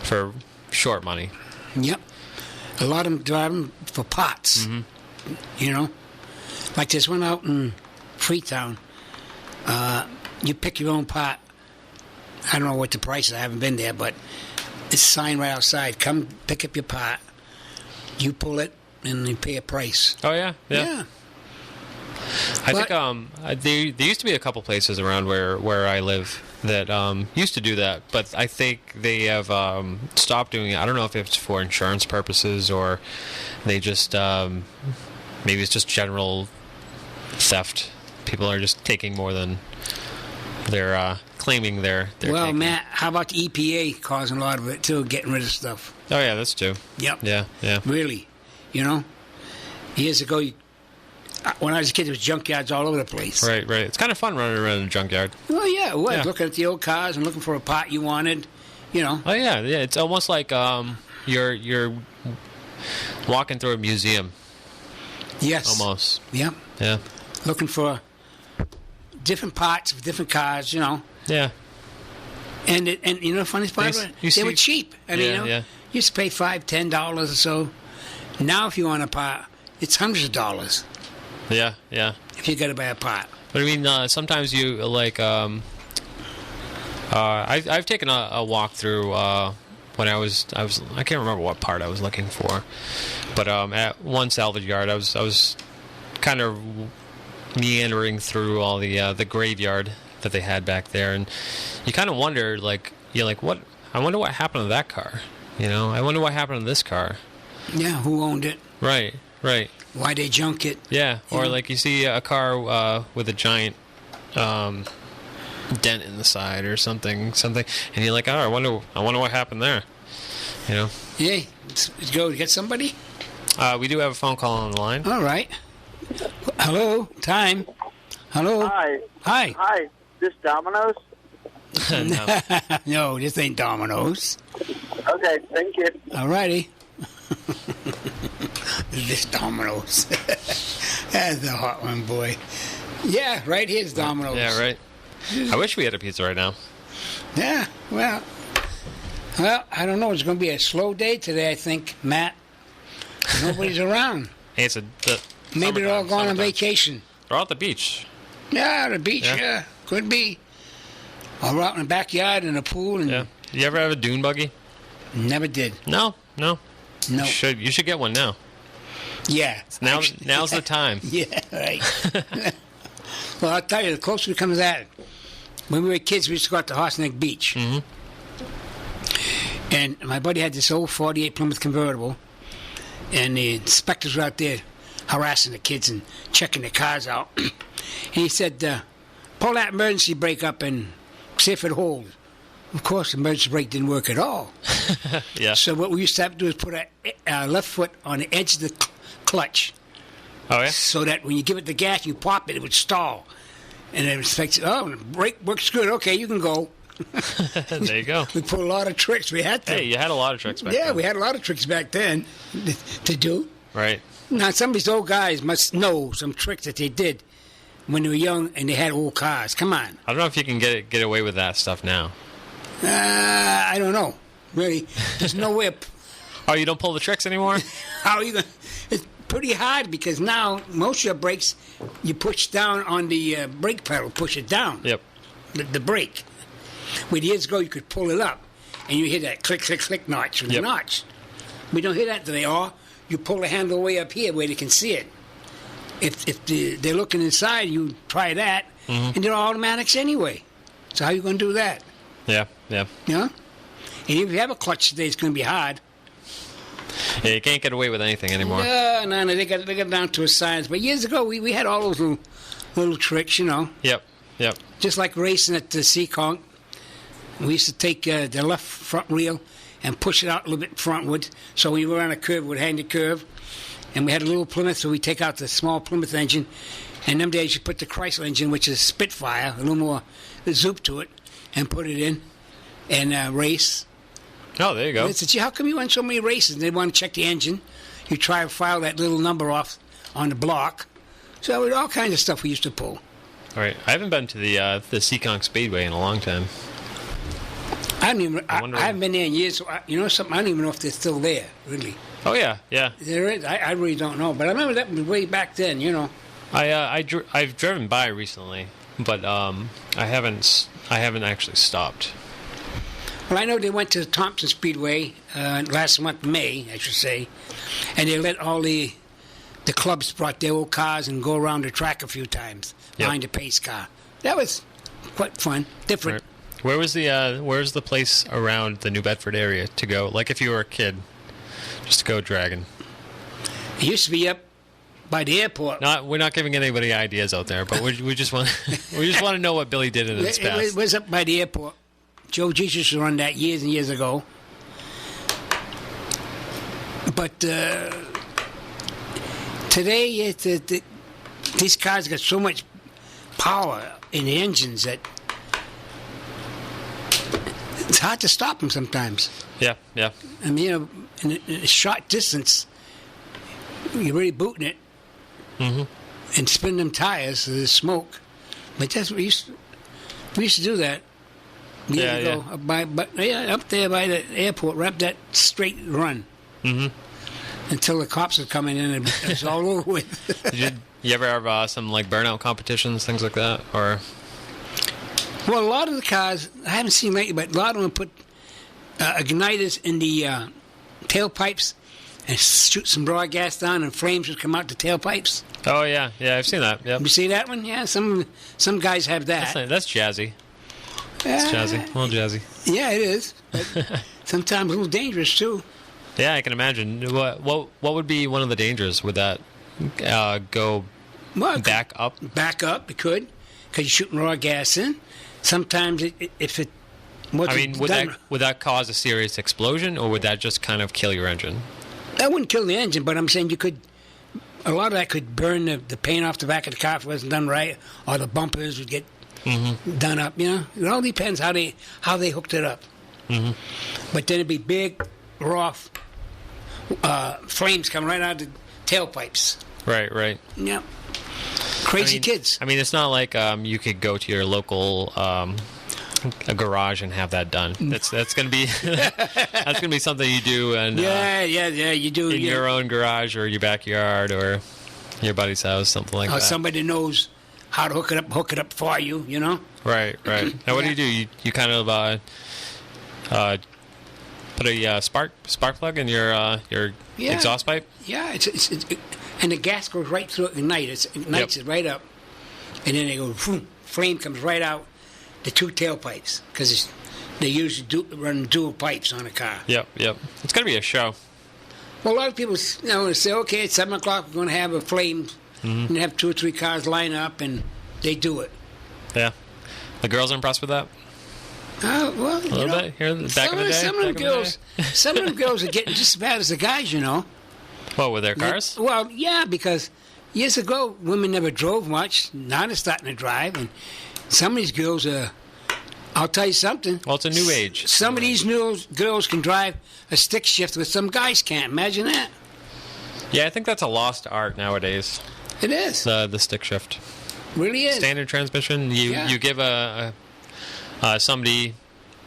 for short money. Yep. A lot of them drive them for pots. Like this one out in Freetown. You pick your own pot. I don't know what the price is. I haven't been there, but it's a sign right outside. Come pick up your pot. You pull it, and you pay a price. Oh, yeah? Yeah. I think there used to be a couple places around where I live that used to do that, but I think they have stopped doing it. I don't know if it's for insurance purposes or they just maybe it's just general theft. People are just taking more than they're claiming they're well, taking. Matt, how about the EPA causing a lot of it too, getting rid of stuff? Oh yeah, that's true. Yep. Yeah. Really, years ago, when I was a kid, there was junkyards all over the place. Right. It's kind of fun running around in a junkyard. Well, yeah, it was. Looking at the old cars and looking for a pot you wanted, Oh, yeah. It's almost like you're walking through a museum. Yes. Almost. Yep. Yeah. Looking for different parts of different cars, Yeah. And the funniest part of it, they were cheap. You used to pay $5, $10 or so. Now, if you want a pot, it's hundreds of dollars. Yeah. If you got to buy a pot. But I mean, sometimes you like. I've taken a walk through when I can't remember what part I was looking for, but at one salvage yard, I was kind of meandering through all the graveyard that they had back there, and you kind of wonder, what? I wonder what happened to that car. I wonder what happened to this car. Yeah, who owned it? Right. Why they junk it? Yeah, or like you see a car with a giant dent in the side or something, and you're like, I wonder what happened there. Yeah, let's go get somebody. We do have a phone call on the line. All right. Hello, time. Hello. Hi. This Domino's? No, this ain't Domino's. Okay, thank you. All righty. This Domino's. That's a hot one, boy. Yeah, right here's Domino's. Yeah, right. I wish we had a pizza right now. Yeah, well, Well, I don't know. It's going to be a slow day today, I think, Matt. Nobody's around. Hey, maybe they're all gone on vacation. They're out at the beach. Yeah, the beach, yeah. Could be. Or out in the backyard in the pool. And yeah. You ever have a dune buggy? Never did. No. No. You should get one now. Yeah. Now's the time. Yeah, right. Well, I'll tell you, the closer we come to that, when we were kids, we used to go out to Horse Neck Beach. Mm-hmm. And my buddy had this old 48 Plymouth convertible, and the inspectors were out there harassing the kids and checking their cars out. And he said, pull that emergency brake up and see if it holds. Of course, the emergency brake didn't work at all. Yeah. So what we used to have to do is put our left foot on the edge of the clutch. Oh, yeah? So that when you give it the gas, you pop it, it would stall. And the inspector said, oh, the brake works good. Okay, you can go. There you go. We put a lot of tricks. We had to. Hey, you had a lot of tricks back then. Yeah, we had a lot of tricks back then to do. Right. Now, some of these old guys must know some tricks that they did when they were young and they had old cars. Come on. I don't know if you can get away with that stuff now. I don't know. Really, there's no way. Oh, you don't pull the tricks anymore? How are you going? It's pretty hard because now most of your brakes, you push down on the brake pedal, push it down. Yep. The brake. Where years ago you could pull it up, and you hit that click, click, click notch with the notch. We don't hear that today. Or you pull the handle way up here where they can see it. If they're looking inside, you try that, and they're automatics anyway. So how are you going to do that? Yeah. You know? And if you have a clutch today, it's going to be hard. Yeah, you can't get away with anything anymore. No, they got down to a science. But years ago, we had all those little tricks, you know. Yep. Just like racing at the Seekonk. We used to take the left front wheel and push it out a little bit frontward. So when you were on a curve, it would hang the curve. And we had a little Plymouth, so we take out the small Plymouth engine. And them days you put the Chrysler engine, which is Spitfire, a little more zoop to it, and put it in and race. Oh, there you go. And I said, gee, how come you won so many races? They want to check the engine. You try to file that little number off on the block. So all kinds of stuff we used to pull. All right. I haven't been to the Seekonk Speedway in a long time. I haven't been there in years. So you know something? I don't even know if they're still there, really. Oh, yeah. There is. I really don't know. But I remember that was way back then, you know. I've driven by recently, but I haven't actually stopped. Well, I know they went to the Thompson Speedway last month, May, I should say, and they let all the clubs brought their old cars and go around the track a few times behind the pace car. That was quite fun, different. Right. Where's the place around the New Bedford area to go? Like if you were a kid, just to go dragging. It used to be up by the airport. We're not giving anybody ideas out there, but we just want to know what Billy did in his past. It was up by the airport. Joe Jesus run that years and years ago. But today, these cars got so much power in the engines that it's hard to stop them sometimes. Yeah. I mean, you know, in a short distance, you're really booting it and spin them tires so there's smoke. But that's what we used to do that. Years ago, up there by the airport, right up that straight run. Until the cops are coming in and it's all over with. Did you ever have some like burnout competitions, things like that, or? Well, a lot of the cars I haven't seen lately, but a lot of them put igniters in the tailpipes and shoot some raw gas down, and flames would come out the tailpipes. Oh yeah, I've seen that. Yep. You see that one? Yeah, some guys have that. That's jazzy. It's jazzy, a little jazzy. Yeah, it is. But sometimes a little dangerous too. Yeah, I can imagine. What would be one of the dangers? Would that go back up? Back up, it could, because you're shooting raw gas in. Sometimes if it wasn't would that cause a serious explosion, or would that just kind of kill your engine? That wouldn't kill the engine, but I'm saying a lot of that could burn the paint off the back of the car if it wasn't done right, or the bumpers would get done up. You know, it all depends how they hooked it up. But then it'd be big, raw flames coming right out of the tailpipes. Right. Yeah. Crazy kids. I mean, it's not like you could go to your local a garage and have that done. That's gonna be that's gonna be something you do, and you do in your own garage or your backyard or your buddy's house, something like that. Somebody knows how to hook it up for you. You know. Right. Now, what do? You kind of put a spark plug in your exhaust pipe. Yeah, it's and the gas goes right through it at night. It ignites it right up, and then they go. Boom, flame comes right out the two tailpipes because they usually run dual pipes on a car. Yep. It's gonna be a show. Well, a lot of people, say, okay, at 7 o'clock we're going to have a flame, and have 2 or 3 cars line up, and they do it. Yeah, the girls are impressed with that. Well, a little bit here back in the day. Some of them girls are getting just as bad as the guys, What, with their cars? Well, yeah, because years ago women never drove much. Now they're starting to drive, and some of these girls are. I'll tell you something. Well, it's a new age. Some of these new girls can drive a stick shift with some guys can't. Imagine that. Yeah, I think that's a lost art nowadays. It is. The stick shift. Really is. Standard transmission. You give a somebody,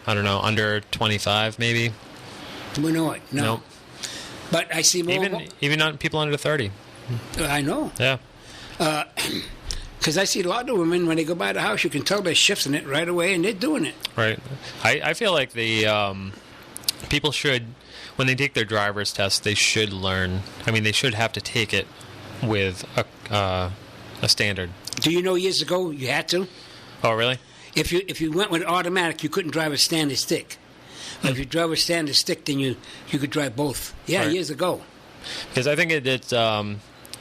I don't know, under 25 maybe. We know it. No. Nope. But I see more. Even not people under 30. I know. Yeah. Because I see a lot of women, when they go by the house, you can tell they're shifting it right away, and they're doing it. Right. I feel like the people should, when they take their driver's test, they should learn. I mean, they should have to take it with a standard. Do you know years ago you had to? Oh, really? If you went with automatic, you couldn't drive a standard stick. But if you drove a standard stick, then you could drive both. Yeah, right. Years ago. Because I think it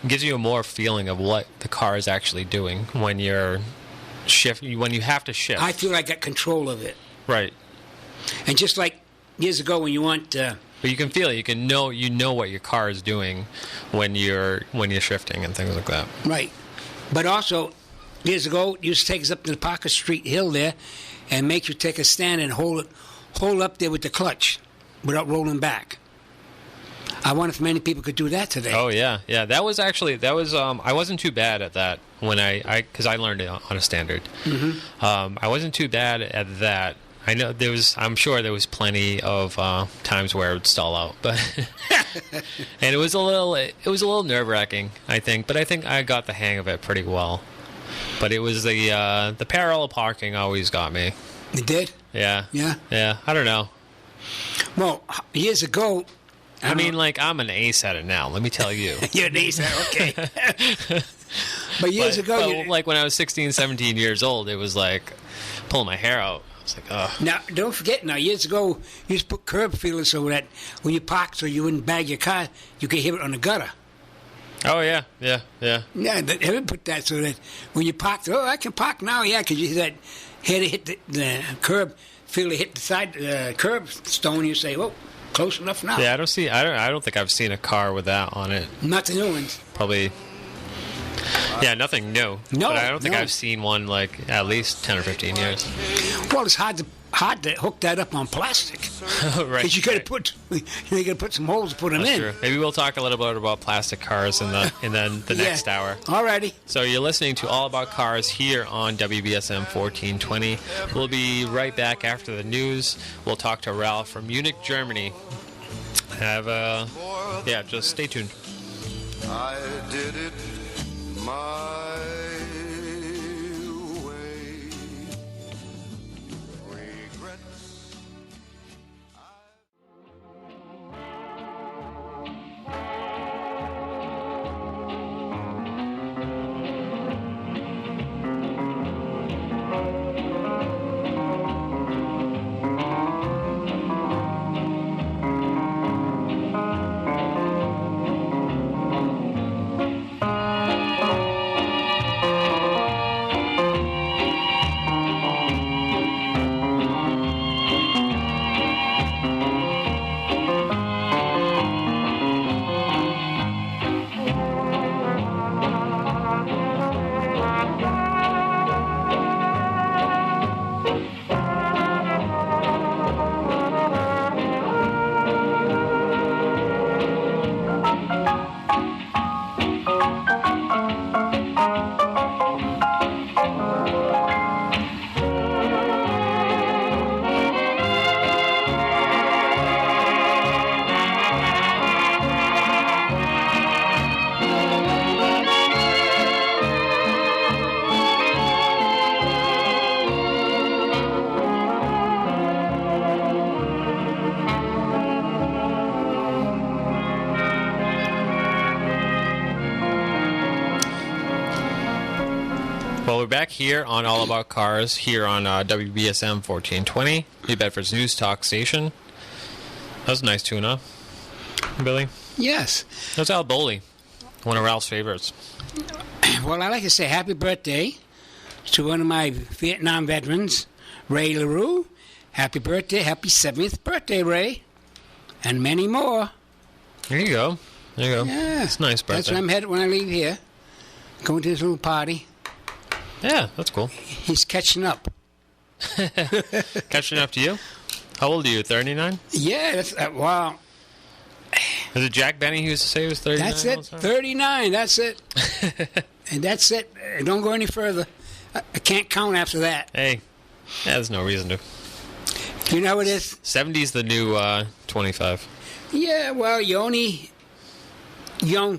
gives you a more feeling of what the car is actually doing when you're when you have to shift. I feel I got control of it. Right. And just like years ago when you want. But you can feel it. You know what your car is doing when you're shifting and things like that. Right. But also, years ago, it used to take us up to the Parker Street Hill there, and make you take a stand and hold up there with the clutch, without rolling back. I wonder if many people could do that today. Oh yeah. That was I wasn't too bad at that when because I learned it on a standard. Mm-hmm. I wasn't too bad at that. I know I'm sure there was plenty of times where it would stall out, but and it was a little nerve-wracking, I think. But I think I got the hang of it pretty well. But it was the parallel parking always got me. It did? Yeah. Yeah. I don't know. Well, years ago. I mean, like, I'm an ace at it now, let me tell you. You're an ace at it, okay. But years ago... like, when I was 16, 17 years old, it was like pulling my hair out. I was like, ugh. Now, don't forget, years ago, you used to put curb feelers so that when you parked so you wouldn't bag your car, you could hear it on the gutter. Oh, yeah. Yeah, they would put that so that when you parked, I can park now, because you hear to hit the curb, feeler hit the side curb stone, you say, well, close enough now. Yeah, I don't think I've seen a car with that on it. Not the new ones. Probably. Yeah, nothing new. No, but I don't think I've seen one like at least 10 or 15 years. Well, it's hard to hook that up on plastic. Right. Because you got to put some holes to put them in. True. Maybe we'll talk a little bit about plastic cars in the next hour. Alrighty. So you're listening to All About Cars here on WBSM 1420. We'll be right back after the news. We'll talk to Ralph from Munich, Germany. Just stay tuned. I did it my way. Regrets. Well, we're back here on All About Cars, here on WBSM 1420, New Bedford's news talk station. That was a nice tune-up, Billy. Yes. That was Al Boley, one of Ralph's favorites. Well, I'd like to say happy birthday to one of my Vietnam veterans, Ray LaRue. Happy birthday, happy 70th birthday, Ray. And many more. There you go. There you go. Yeah. It's a nice birthday. That's where I'm headed when I leave here. Going to this little party. Yeah, that's cool. He's catching up. Catching up to you? How old are you, 39? Yeah, that's, wow. Was it Jack Benny who used to say he was 39? That's it, 39, that's it. And that's it. Don't go any further. I can't count after that. Hey, yeah, there's no reason to. You know what it is? 70's the new 25. Yeah, well, you're only young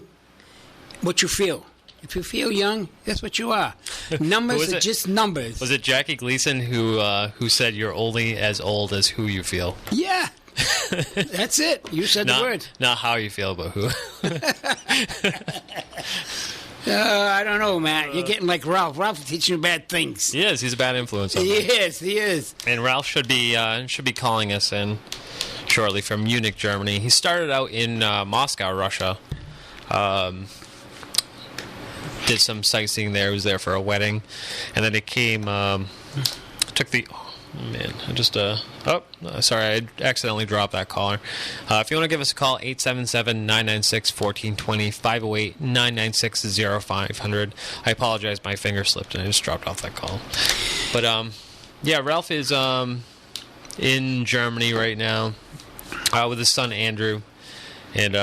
what you feel. If you feel young, that's what you are. Numbers are just numbers. Was it Jackie Gleason who said you're only as old as who you feel? Yeah. That's it. You said the word. Not how you feel, but who. I don't know, man. You're getting like Ralph. Ralph is teaching you bad things. He is. He's a bad influence on He me. is. And Ralph should be calling us in shortly from Munich, Germany. He started out in Moscow, Russia. Did some sightseeing there. He was there for a wedding, and then it came. Took the. Oh, man, I just. Sorry, I accidentally dropped that caller. If you want to give us a call, 877-996-1420, 508-996-0500. I apologize, my finger slipped and I just dropped off that call. But yeah, Ralph is in Germany right now with his son Andrew, and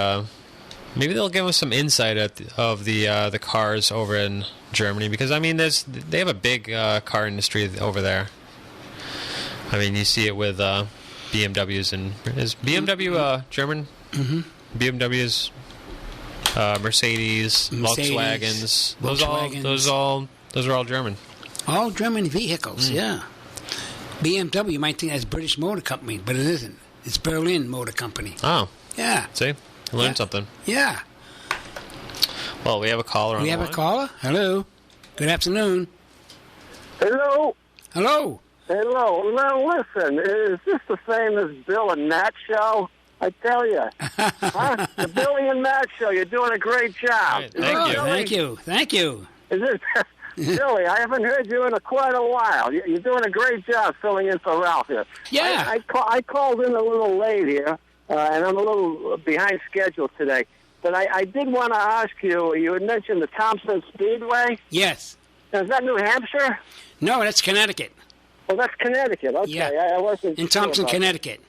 maybe they'll give us some insight of the cars over in Germany, because I mean they have a big car industry over there. I mean, you see it with BMWs, and is BMW German? Mm-hmm. BMWs, Mercedes, Volkswagens. Those are all German. All German vehicles, yeah. BMW, you might think that's British Motor Company, but it isn't. It's Berlin Motor Company. Oh. Yeah. See? I learned something. Yeah. Well, we have a caller on the line. We have a caller? Hello. Good afternoon. Hello. Hello. Hello. Now listen, is this the same as Bill and Matt show? I tell you, huh? The Billie and Matt show. You're doing a great job. Right, thank you. Thank you. Is it Billie? I haven't heard you in quite a while. You're doing a great job filling in for Ralph here. Yeah. I called in a little late here, and I'm a little behind schedule today. But I did want to ask you. You had mentioned the Thompson Speedway. Yes. Is that New Hampshire? No, that's Connecticut. Well, that's Connecticut. Okay, yeah. I wasn't in Thompson, Connecticut.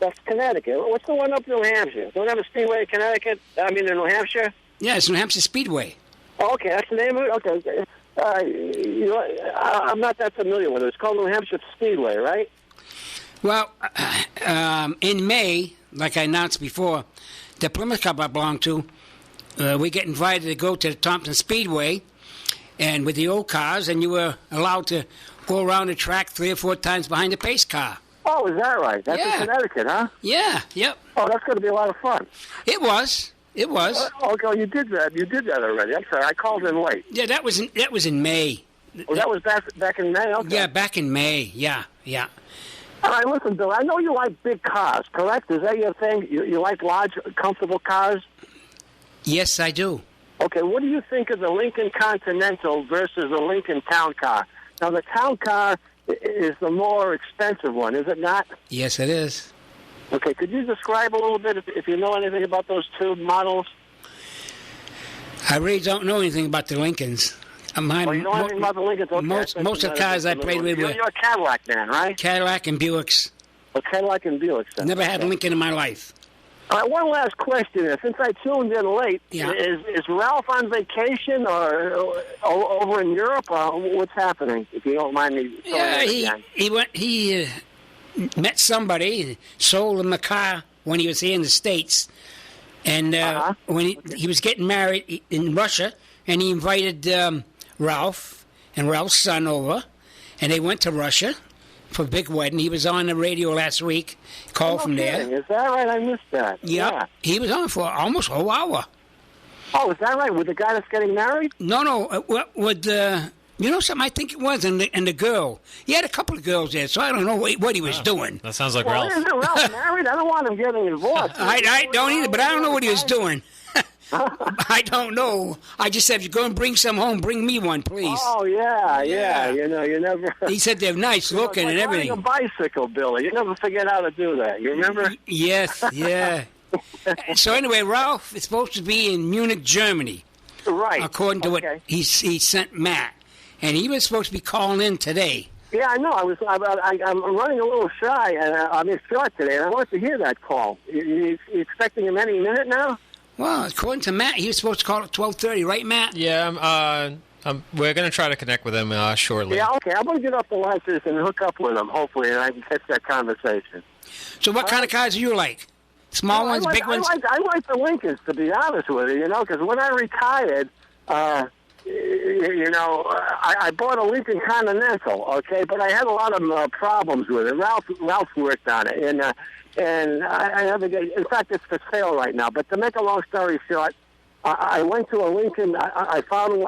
That's Connecticut. What's the one up in New Hampshire? Don't we have a speedway in Connecticut? I mean, in New Hampshire? Yeah, it's New Hampshire Speedway. Oh, okay, that's the name of it? Okay. I'm not that familiar with it. It's called New Hampshire Speedway, right? Well, in May, like I announced before, the Plymouth Club I belong to, we get invited to go to the Thompson Speedway, and with the old cars, and you were allowed to go around the track 3 or 4 times behind the pace car. Oh, is that right? That's in Connecticut, huh? Yeah, yep. Oh, that's going to be a lot of fun. It was. Okay, you did that. You did that already. I'm sorry. I called in late. Yeah, that was in May. Oh, that was back in May? Okay. Yeah, back in May. Yeah. All right, listen, Bill, I know you like big cars, correct? Is that your thing? You like large, comfortable cars? Yes, I do. Okay, what do you think of the Lincoln Continental versus the Lincoln Town Car? Now, the Town Car is the more expensive one, is it not? Yes, it is. Okay, could you describe a little bit if you know anything about those two models? I really don't know anything about the Lincolns. You know anything about the Lincolns? Okay, most of the cars I played with were... You're a Cadillac man, right? Cadillac and Buicks. Oh, Cadillac and Buicks. Then. Never had a Lincoln in my life. All right, one last question here. Since I tuned in late, is Ralph on vacation or over in Europe? What's happening, if you don't mind me? He met somebody, sold him a car when he was here in the States, and when he was getting married in Russia, and he invited Ralph and Ralph's son over, and they went to Russia for a big wedding. He was on the radio last week. Called from there. Is that right? I missed that. Yeah. He was on for almost a whole hour. Oh, is that right? With the guy that's getting married? No. With You know something? I think it was, and the girl. He had a couple of girls there, so I don't know what he was doing. That sounds like Well, Ralph. isn't Ralph married? I don't want him getting divorced. I don't either, but I don't know what he was doing. I don't know. I just said, if you're going to bring some home, bring me one, please. Oh, yeah. You know, you never... He said they're nice looking like and everything. riding a bicycle, Billy. You never forget how to do that. You remember? Yes, yeah. So anyway, Ralph is supposed to be in Munich, Germany. Right. According to what he sent Matt. And he was supposed to be calling in today. Yeah, I know. I'm running a little shy, and I'm short today, and I want to hear that call. You expecting him any minute now? Well, according to Matt, he was supposed to call at 12:30, right, Matt? Yeah, we're going to try to connect with him shortly. Yeah, okay. I'm going to get off the line and hook up with him, hopefully, and I can catch that conversation. So what kind of cars do you like? Small ones, big ones? I like the Lincolns, to be honest with you, because when I retired, I bought a Lincoln Continental, okay, but I had a lot of problems with it. Ralph worked on it, and I never get. In fact, it's for sale right now. But to make a long story short, I went to a Lincoln. I found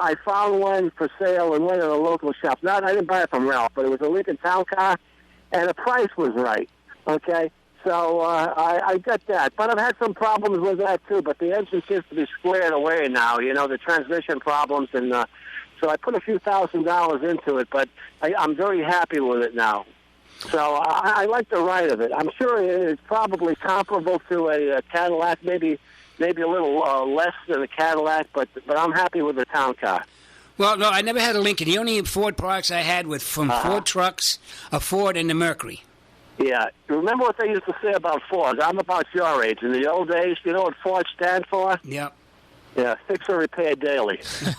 one for sale and went to a local shop. I didn't buy it from Ralph, but it was a Lincoln Town Car, and the price was right. Okay. So I got that, but I've had some problems with that too. But the engine seems to be squared away now. The transmission problems, and so I put a few $1,000s into it. But I'm very happy with it now. So I like the ride of it. I'm sure it's probably comparable to a Cadillac, maybe a little less than a Cadillac. But I'm happy with the town car. Well, no, I never had a Lincoln. The only Ford products I had were from Ford trucks, a Ford, and the Mercury. Yeah. Remember what they used to say about Ford? I'm about your age. In the old days, you know what Ford stand for? Yep. Yeah, fix or repair daily. See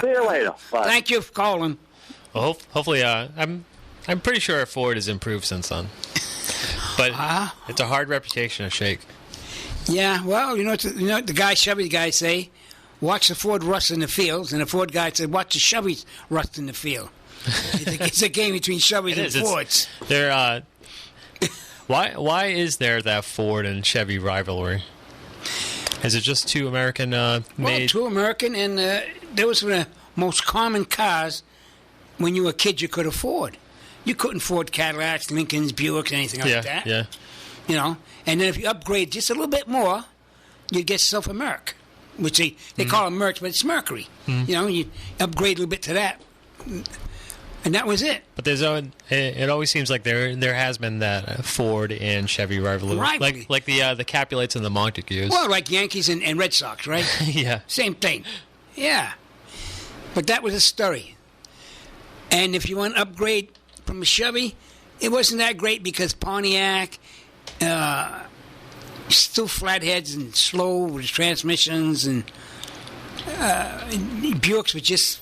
you later. Bye. Thank you for calling. Well, hopefully, I'm pretty sure Ford has improved since then. But it's a hard reputation to shake. Yeah, well, the Chevy guys say, watch the Ford rust in the fields, and the Ford guy said, watch the Chevys rust in the field. It's a game between Chevys and Fords. Why is there that Ford and Chevy rivalry? Is it just two American made? Well, two American, and they was one of the most common cars when you were a kid you could afford. You couldn't afford Cadillacs, Lincolns, Buicks, anything like that. Yeah. And then if you upgrade just a little bit more, you'd get yourself a Merc, which they call it Merc, but it's Mercury. Mm-hmm. You upgrade a little bit to that. And that was it. But it always seems like there has been that Ford and Chevy rivalry. Like the Capulets and the Montagues. Well, like Yankees and Red Sox, right? Yeah. Same thing. Yeah. But that was a story. And if you want to upgrade from a Chevy, it wasn't that great because Pontiac, still flatheads and slow with transmissions, and Buicks were just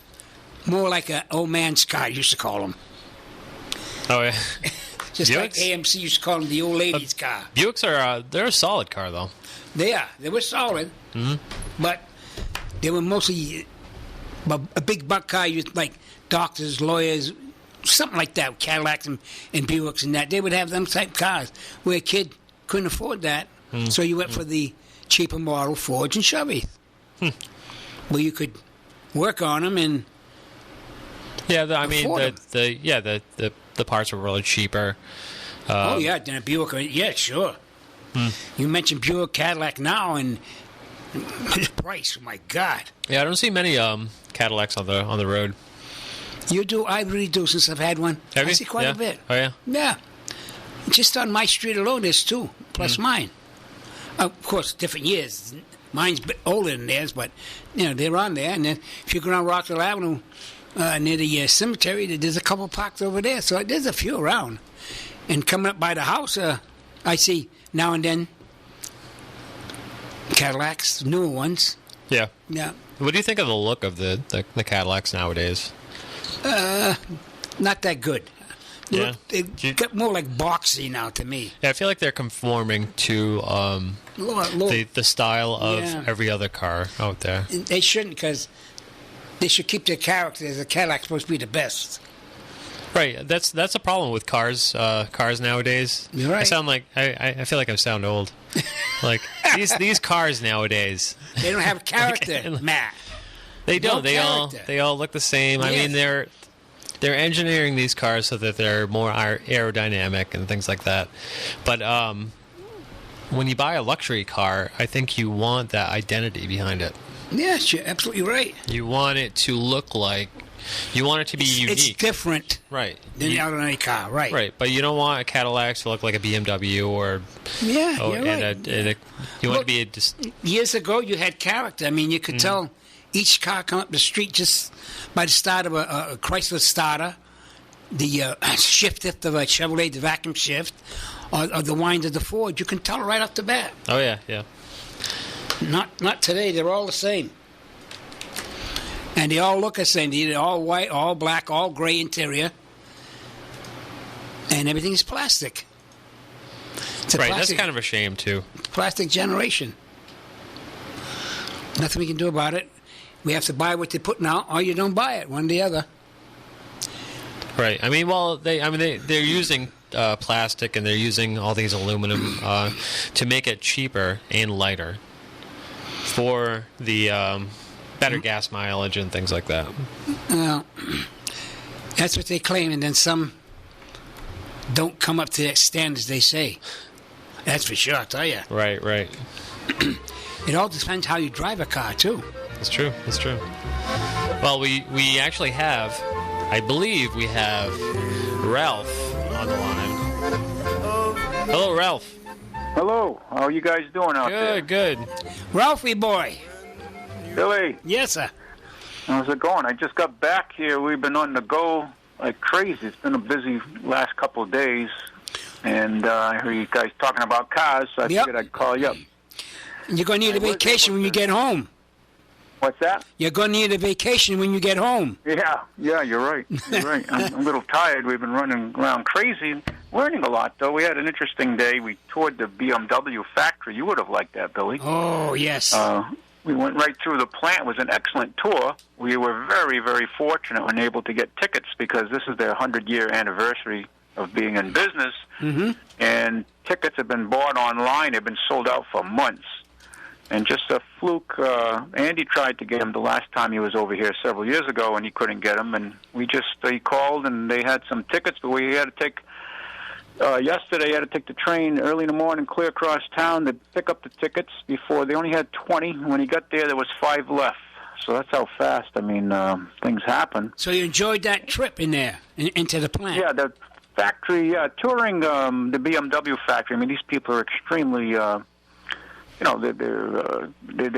more like an old man's car, used to call them. Oh, yeah. Just like AMC used to call them the old lady's car. Buicks they're a solid car, though. They are. They were solid. Mm-hmm. But they were mostly a big buck car, like doctors, lawyers, something like that, Cadillacs and Buicks and that. They would have them type cars where a kid couldn't afford that. So you went for the cheaper model Fords and Chevys. Where you could work on them and the parts were really cheaper. Then a Buick. Yeah, sure. You mentioned Buick, Cadillac now, and the price. Oh my God. Yeah, I don't see many Cadillacs on the road. You do? I really do. Since I've had one, I see quite a bit. Oh yeah. Yeah. Just on my street alone, there's two plus mine. Of course, different years. Mine's a bit older than theirs, but they're on there. And then if you go down Rockville Avenue near the cemetery, there's a couple parked over there. So there's a few around. And coming up by the house, I see now and then Cadillacs, newer ones. Yeah. Yeah. What do you think of the look of the Cadillacs nowadays? Not that good. Yeah. They get more like boxy now to me. Yeah, I feel like they're conforming to the style of every other car out there. They shouldn't, because they should keep their character. The Cadillac's supposed to be the best. Right. That's a problem with cars nowadays. You're right. I feel like I sound old. Like these cars nowadays. They don't have character, Matt. They don't. They all look the same. Yes. I mean, they're engineering these cars so that they're more aerodynamic and things like that. But when you buy a luxury car, I think you want that identity behind it. Yes, you're absolutely right. You want it to look like. You want it to be unique. It's different, right? Than the ordinary car, right? Right, but you don't want a Cadillac to look like a BMW or you're right. You want to be years ago. You had character. I mean, you could tell each car come up the street just by the start of a Chrysler starter, the shift of a Chevrolet, the vacuum shift, or the wind of the Ford. You can tell right off the bat. Oh yeah. Not today. They're all the same. And they all look the same. They're all white, all black, all gray interior. And everything's plastic. Right, that's kind of a shame, too. Plastic generation. Nothing we can do about it. We have to buy what they're putting out, or you don't buy it, one or the other. Right. I mean, they're using plastic, and they're using all these aluminum to make it cheaper and lighter for the better gas mileage and things like that. Well, that's what they claim, and then some don't come up to that standards they say. That's for sure, I'll tell you. Right. It all depends how you drive a car, too. That's true. Well, we actually have, I believe we have Ralph on the line. Hello, Ralph. Hello. How are you guys doing out there? Good. Ralphie boy. Billy. Yes, sir. How's it going? I just got back here. We've been on the go like crazy. It's been a busy last couple of days. And I heard you guys talking about cars, so I figured I'd call you up. You're going to need a vacation when you get home. What's that? You're going to need a vacation when you get home. Yeah, you're right. I'm a little tired. We've been running around crazy, learning a lot, though. We had an interesting day. We toured the BMW factory. You would have liked that, Billy. Oh, yes. We went right through the plant. It was an excellent tour. We were very, very fortunate when able to get tickets because this is their 100-year anniversary of being in business. Mm-hmm. And tickets have been bought online. They've been sold out for months. And just a fluke, Andy tried to get him the last time he was over here several years ago, and he couldn't get him. And he called, and they had some tickets, but we had to take, yesterday, had to take the train early in the morning, clear across town to pick up the tickets before. They only had 20. When he got there was 5 left. So that's how fast, things happen. So you enjoyed that trip in there, into the plant? Yeah, the factory, touring the BMW factory. These people are extremely... they've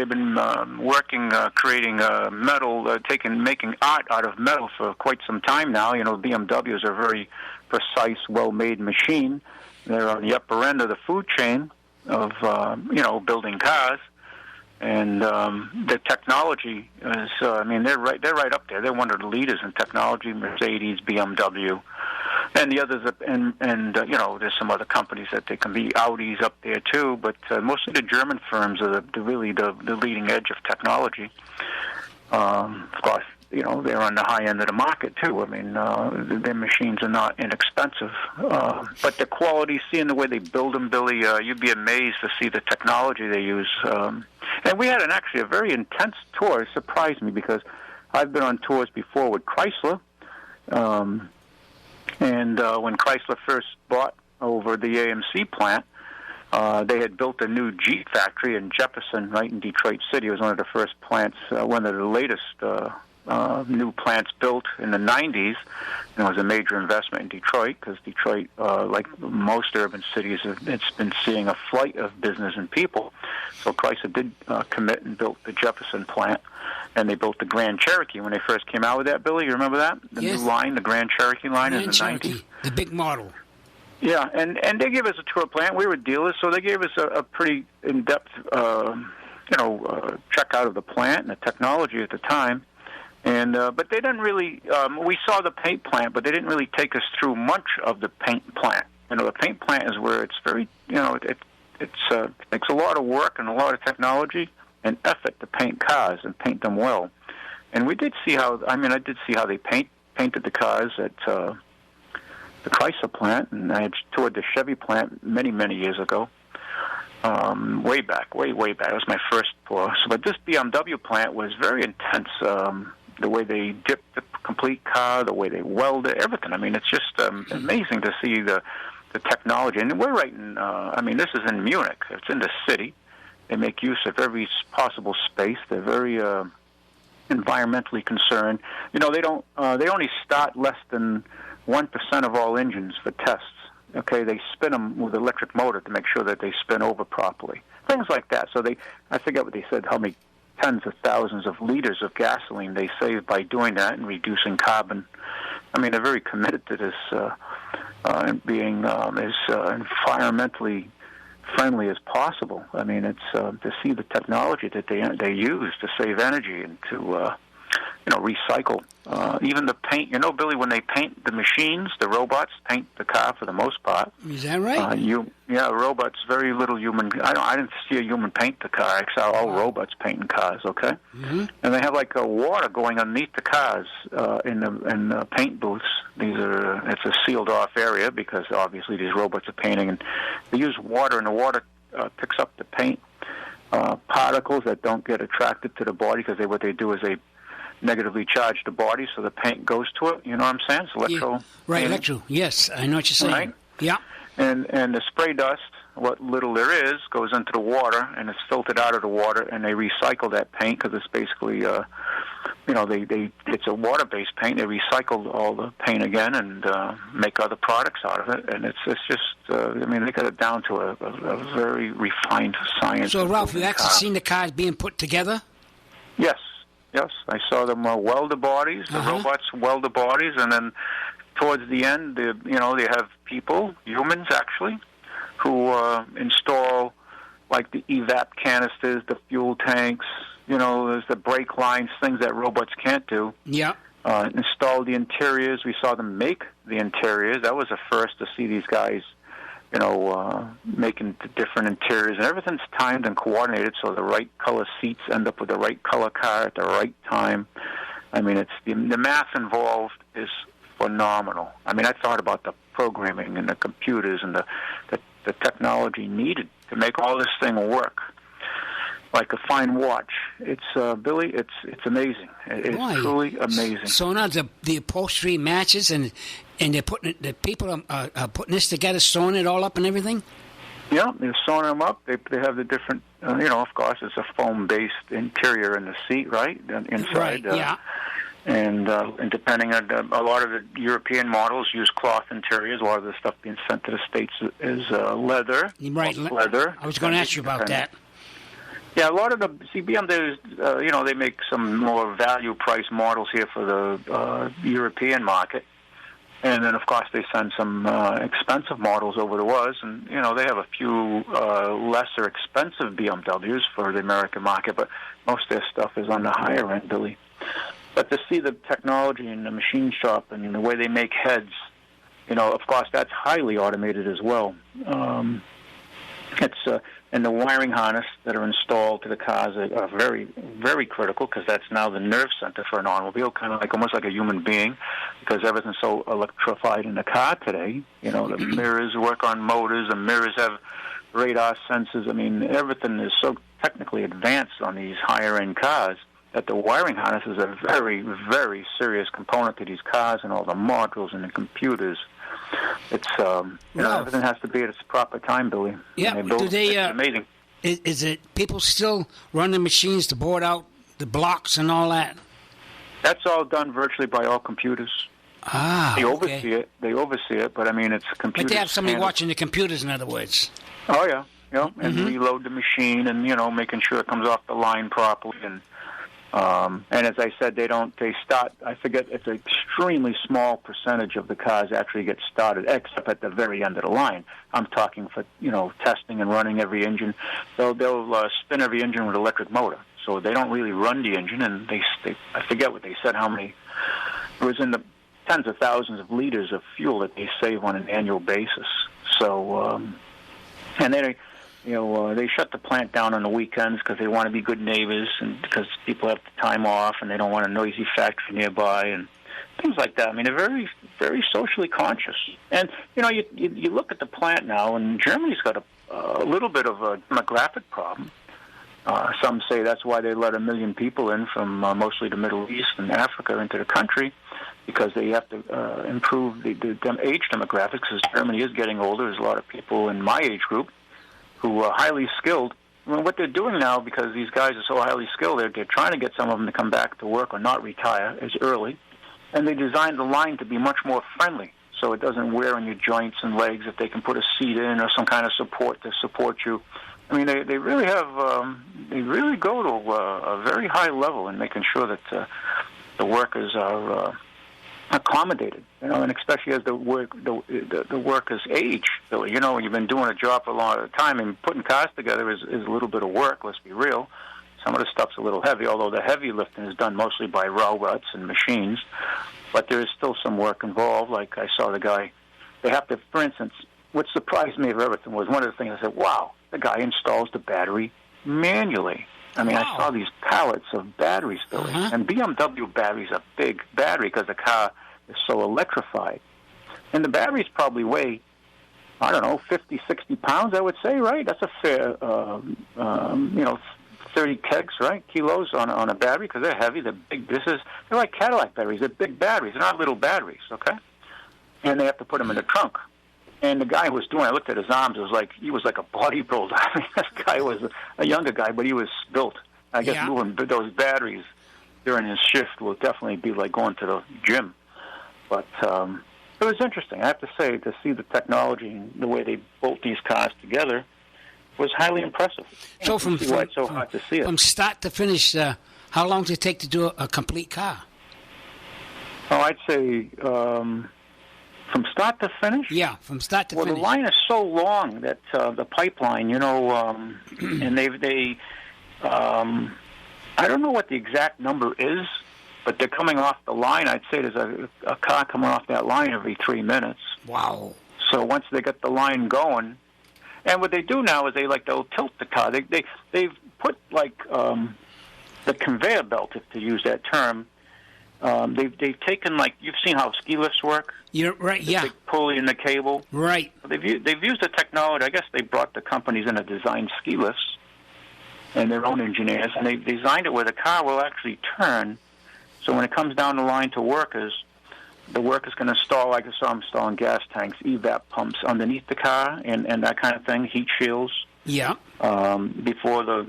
been working, creating metal, making art out of metal for quite some time now. BMW is a very precise, well-made machine. They're on the upper end of the food chain of, building cars. And the technology is, they're right up there. They're one of the leaders in technology, Mercedes, BMW. And the others, there's some other companies that they can be Audis up there too, but mostly the German firms are the leading edge of technology. Of course, they're on the high end of the market too. Their machines are not inexpensive, but the quality, seeing the way they build them, Billy, you'd be amazed to see the technology they use. And we had actually a very intense tour. It surprised me because I've been on tours before with Chrysler. And when Chrysler first bought over the AMC plant, they had built a new Jeep factory in Jefferson, right in Detroit City. It was one of the first plants, one of the latest new plants built in the 90s. And it was a major investment in Detroit because Detroit, like most urban cities, it's been seeing a flight of business and people. So Chrysler did commit and built the Jefferson plant. And they built the Grand Cherokee when they first came out with that, Billy. You remember that? The new line, the Grand Cherokee line in the 90s? The big model. Yeah, and they gave us a tour plant. We were dealers, so they gave us a pretty in-depth, check out of the plant and the technology at the time. And but they didn't really. We saw the paint plant, but they didn't really take us through much of the paint plant. The paint plant is where it's very, it takes a lot of work and a lot of technology and effort to paint cars and paint them well. And we did see how, I did see how they painted the cars at the Chrysler plant, and I had toured the Chevy plant many, many years ago. Way back. It was my first for. So, but this BMW plant was very intense. The way they dip the complete car, the way they weld it, everything. I mean, it's just amazing to see the technology. And we're right in, this is in Munich. It's in the city. They make use of every possible space. They're very environmentally concerned. You know, they only start less than 1% of all engines for tests. Okay, they spin them with electric motor to make sure that they spin over properly. Things like that. So I forget what they said, how many tens of thousands of liters of gasoline they save by doing that and reducing carbon. I mean, they're very committed to this being as environmentally friendly as possible. I mean, it's to see the technology that they use to save energy and to recycle. Even the paint. You know, Billy, when they paint the machines, the robots paint the car for the most part. Is that right? Robots. Very little human. I didn't see a human paint the car. I saw all robots painting cars. Okay, and they have like water going underneath the cars in the paint booths. It's a sealed off area because obviously these robots are painting, and they use water, and the water picks up the paint particles that don't get attracted to the body because what they do is they negatively charge the body, so the paint goes to it. You know what I'm saying? It's electro. Yeah. Right, electro. Yes, I know what you're saying. Right? Yeah. And the spray dust, what little there is, goes into the water, and it's filtered out of the water, and they recycle that paint because it's basically, it's a water-based paint. They recycle all the paint again and make other products out of it, and it's just, they got it down to a very refined science. So, Ralph, you've actually seen the cars being put together? Yes, I saw them weld the bodies. The robots weld the bodies, and then towards the end, they have people, humans actually, who install like the evap canisters, the fuel tanks. You know, there's the brake lines, things that robots can't do. Yeah. Install the interiors. We saw them make the interiors. That was the first to see these guys, making the different interiors, and everything's timed and coordinated so the right color seats end up with the right color car at the right time. I mean, it's the math involved is phenomenal. I mean, I thought about the programming and the computers and the technology needed to make all this thing work. Like a fine watch. It's Billy. It's amazing. It's truly amazing. So now the upholstery matches, and they're putting the people are putting this together, sewing it all up and everything. Yeah, they're sewing them up. They have the different. Of course, it's a foam-based interior in the seat, right? Inside. Right. Yeah. And depending on a lot of the European models use cloth interiors. A lot of the stuff being sent to the States is leather. Right. Leather. I was going to ask you about that. Yeah, a lot of the BMWs, they make some more value-price models here for the European market, and then of course they send some expensive models over to us, and they have a few lesser expensive BMWs for the American market, but most of their stuff is on the higher end, Billy. But to see the technology in the machine shop and the way they make heads, of course that's highly automated as well. And the wiring harness that are installed to the cars are very, very critical because that's now the nerve center for an automobile, kind of almost like a human being, because everything's so electrified in the car today. The mirrors work on motors, the mirrors have radar sensors. I mean, everything is so technically advanced on these higher-end cars that the wiring harness is a very, very serious component to these cars and all the modules and the computers. It's everything has to be at its proper time, Billy. Yeah, it's amazing. Is it people still run the machines to board out the blocks and all that? That's all done virtually by all computers. They oversee it. They oversee it, but I mean it's computers. But they have somebody watching the computers, in other words. Oh yeah, and reload the machine, and making sure it comes off the line properly, and as I said, they start, I forget, it's an extremely small percentage of the cars actually get started, except at the very end of the line. I'm talking for, testing and running every engine. They'll spin every engine with an electric motor. So they don't really run the engine, and I forget what they said, how many, it was in the tens of thousands of liters of fuel that they save on an annual basis. So, and they shut the plant down on the weekends because they want to be good neighbors and because people have the time off and they don't want a noisy factory nearby and things like that. I mean, they're very, very socially conscious. And, you look at the plant now, and Germany's got a little bit of a demographic problem. Some say that's why they let 1 million people in from mostly the Middle East and Africa into the country, because they have to improve the age demographics, because Germany is getting older. There's a lot of people in my age group who are highly skilled. I mean, what they're doing now, because these guys are so highly skilled, they're trying to get some of them to come back to work or not retire as early, and they designed the line to be much more friendly, so it doesn't wear on your joints and legs. If they can put a seat in or some kind of support to support you. I mean, they really have, they really go to a very high level in making sure that the workers are accommodated, and especially as the workers age. Billy, when you've been doing a job for a long time, and putting cars together is a little bit of work. Let's be real. Some of the stuff's a little heavy, although the heavy lifting is done mostly by robots and machines. But there is still some work involved. Like I saw the guy. They have to, for instance, what surprised me of everything was one of the things I said, wow, the guy installs the battery manually. I mean, wow. I saw these pallets of batteries, Billy. And BMW batteries are big battery because the car is so electrified. And the batteries probably weigh, 50, 60 pounds, I would say, right? That's a fair, 30 kegs, right? Kilos on a battery, because they're heavy. They're big. They're like Cadillac batteries. They're big batteries. They're not little batteries, okay? And they have to put them in the trunk. And the guy was doing, I looked at his arms, he was like a bodybuilder. I mean, this guy was a younger guy, but he was built. I guess moving those batteries during his shift will definitely be like going to the gym. But it was interesting, I have to say, to see the technology and the way they bolt these cars together was highly impressive. So from it's so hard to see it. From start to finish, how long does it take to do a complete car? Oh, I'd say... from start to finish? Yeah, from start to finish. Well, the line is so long that the pipeline, and they I don't know what the exact number is, but they're coming off the line. I'd say there's a car coming off that line every 3 minutes. Wow. So once they get the line going, and what they do now is they'll tilt the car. They've put the conveyor belt, to use that term. They've taken, you've seen how ski lifts work. You're right. The big pulley in the cable. Right. They've used the technology. I guess they brought the companies in to design ski lifts and their own engineers, and they've designed it where the car will actually turn. So when it comes down the line to workers, the worker's going to install, like I saw them installing gas tanks, evap pumps underneath the car, and that kind of thing, heat shields. Yeah. Before the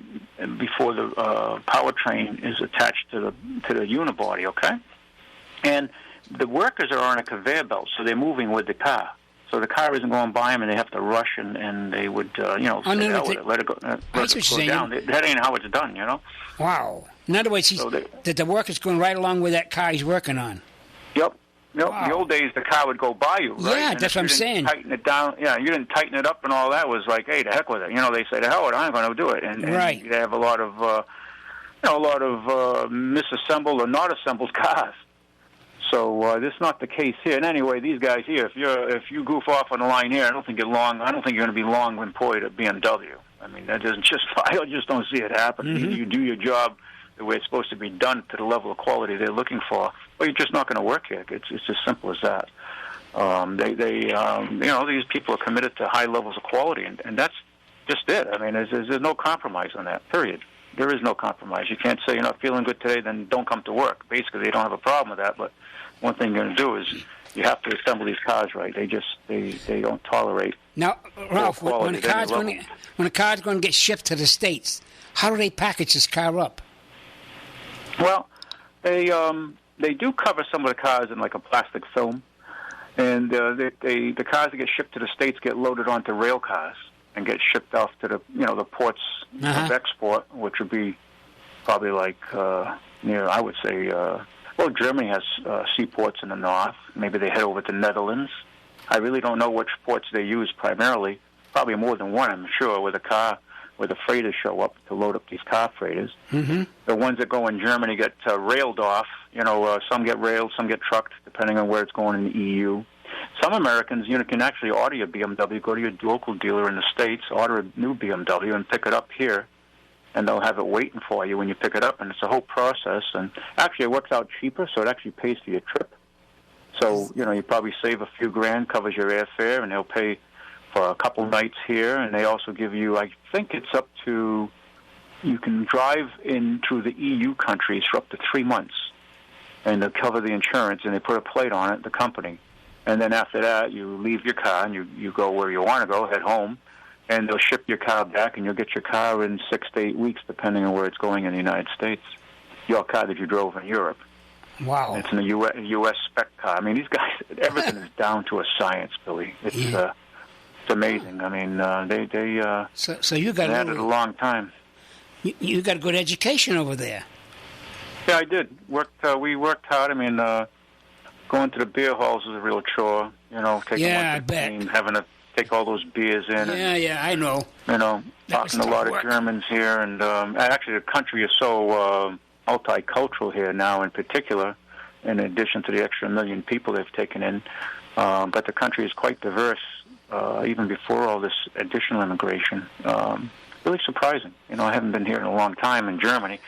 powertrain is attached to the unibody, okay? And the workers are on a conveyor belt, so they're moving with the car. So the car isn't going by them, and they have to rush, and they would, let it go, let it go down. That ain't how it's done, Wow. In other words, the worker's going right along with that car he's working on. Yep. Wow. In the old days, the car would go by you, right? Yeah, and that's what I'm saying. Tighten it down. Yeah, you didn't tighten it up and all that. Was like, hey, the heck with it. They say, the hell with it, I'm going to do it. And right. you have a lot of, misassembled or not assembled cars. So this is not the case here. And anyway, these guys here, if you goof off on the line here, I don't think you're going to be long employed at BMW. I mean, that doesn't I just don't see it happen. Mm-hmm. You do your job the way it's supposed to be done to the level of quality they're looking for, or you're just not going to work here. It's as simple as that. These people are committed to high levels of quality, and that's just it. I mean, there's no compromise on that, period. There is no compromise. You can't say you're not feeling good today, then don't come to work. Basically, they don't have a problem with that, but one thing you're going to do is you have to assemble these cars right. They don't tolerate. Now, Ralph, when a car's going to get shipped to the States, how do they package this car up? Well, they do cover some of the cars in like a plastic film, and the cars that get shipped to the States get loaded onto rail cars and get shipped off to the ports of export, which would be probably I would say, Germany has seaports in the north. Maybe they head over to Netherlands. I really don't know which ports they use primarily. Probably more than one, I'm sure, where the freighters show up to load up these car freighters. Mm-hmm. The ones that go in Germany get railed off. Some get railed, some get trucked, depending on where it's going in the EU. Some Americans, can actually order your BMW, go to your local dealer in the States, order a new BMW, and pick it up here, and they'll have it waiting for you when you pick it up, and it's a whole process. And actually, it works out cheaper, so it actually pays for your trip. So, you probably save a few grand, covers your airfare, and they'll pay for a couple nights here, and they also give you, I think it's up to you can drive in through the EU countries for up to 3 months, and they'll cover the insurance, and they put a plate on it, the company. And then after that, you leave your car, and you go where you want to go, head home, and they'll ship your car back, and you'll get your car in 6 to 8 weeks, depending on where it's going in the United States. Your car that you drove in Europe. Wow. It's in a U.S. spec car. I mean, these guys, everything is down to a science, Billy. It's amazing. I mean, they so you got had it a long time. You got a good education over there. Yeah, I did. We worked hard. I mean, going to the beer halls is a real chore. Taking I bet. having to take all those beers in. I know. Talking to a lot of Germans here, and actually the country is so multicultural here now, in particular, in addition to the extra 1 million people they've taken in. But the country is quite diverse, even before all this additional immigration. Really surprising. I haven't been here in a long time in Germany,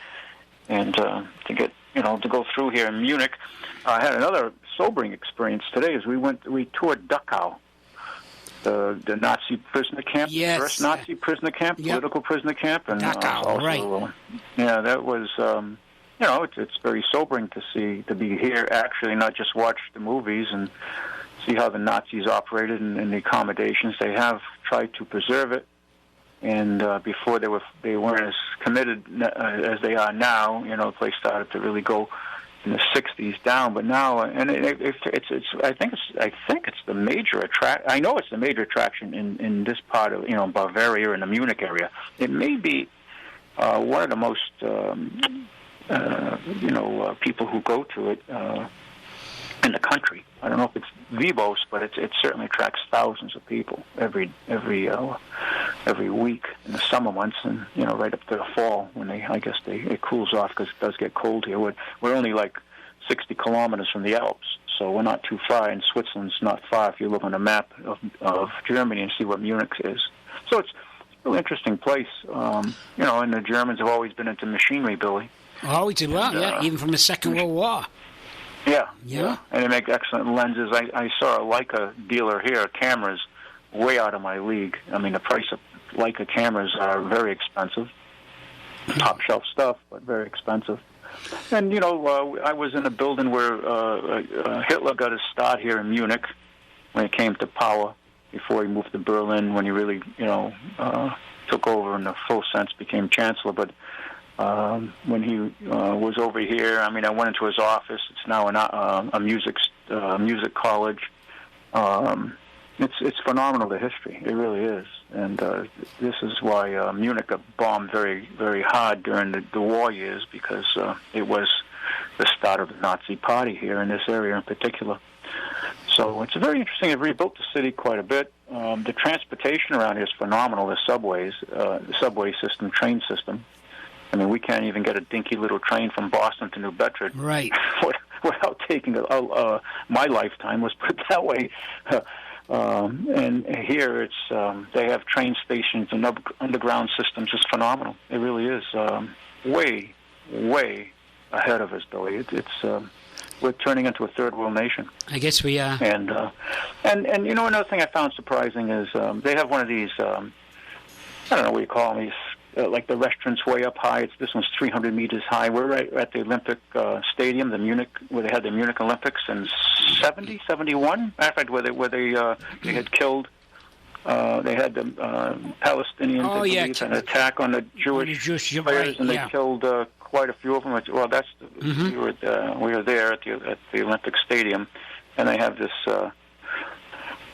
and to get to go through here in Munich, I had another sobering experience today. As we toured Dachau, the Nazi prisoner camp, first Nazi prisoner camp, political prisoner camp, and Dachau, right? Yeah, that was. It's very sobering to be here, actually, not just watch the movies and see how the Nazis operated and the accommodations. They have tried to preserve it, and before they weren't as committed as they are now. The place started to really go in the 60s down, but now, and I think it's the major attraction. I know it's the major attraction in this part of Bavaria and the Munich area. It may be one of the most people who go to it in the country. I don't know if it's the most, but it certainly attracts thousands of people every week in the summer months, and right up to the fall when it cools off, because it does get cold here. We're only like 60 kilometers from the Alps, so we're not too far, and Switzerland's not far if you look on a map of Germany and see what Munich is. So it's a real interesting place. And the Germans have always been into machinery, Billy. Oh, we did well, even from the Second World War. Yeah. And they make excellent lenses. I saw a Leica dealer here, cameras, way out of my league. I mean, the price of Leica cameras are very expensive. Top shelf stuff, but very expensive. And, I was in a building where Hitler got his start here in Munich when he came to power, before he moved to Berlin, when he really, took over in the full sense, became chancellor. But when he was over here, I mean, I went into his office. It's now a music college. It's phenomenal, the history. It really is. And this is why Munich got bombed very, very hard during the war years, because it was the start of the Nazi Party here in this area in particular. So it's very interesting. They've rebuilt the city quite a bit. The transportation around here is phenomenal. The subways, the subway system, train system. I mean, we can't even get a dinky little train from Boston to New Bedford, right? Without taking my lifetime, let's put it that way. And here it's they have train stations and underground systems. It's phenomenal. It really is way ahead of us, Billy. We're turning into a third world nation. I guess we are. And another thing I found surprising is they have one of these. I don't know what you call them. These. Like the restaurants way up high. This one's 300 meters high. We're right at the Olympic Stadium, the Munich, where they had the Munich Olympics in 71. In fact, where they had killed. They had the Palestinians an attack on the Jewish players, and they killed quite a few of them. Well, that's we were there at the Olympic Stadium, and they have this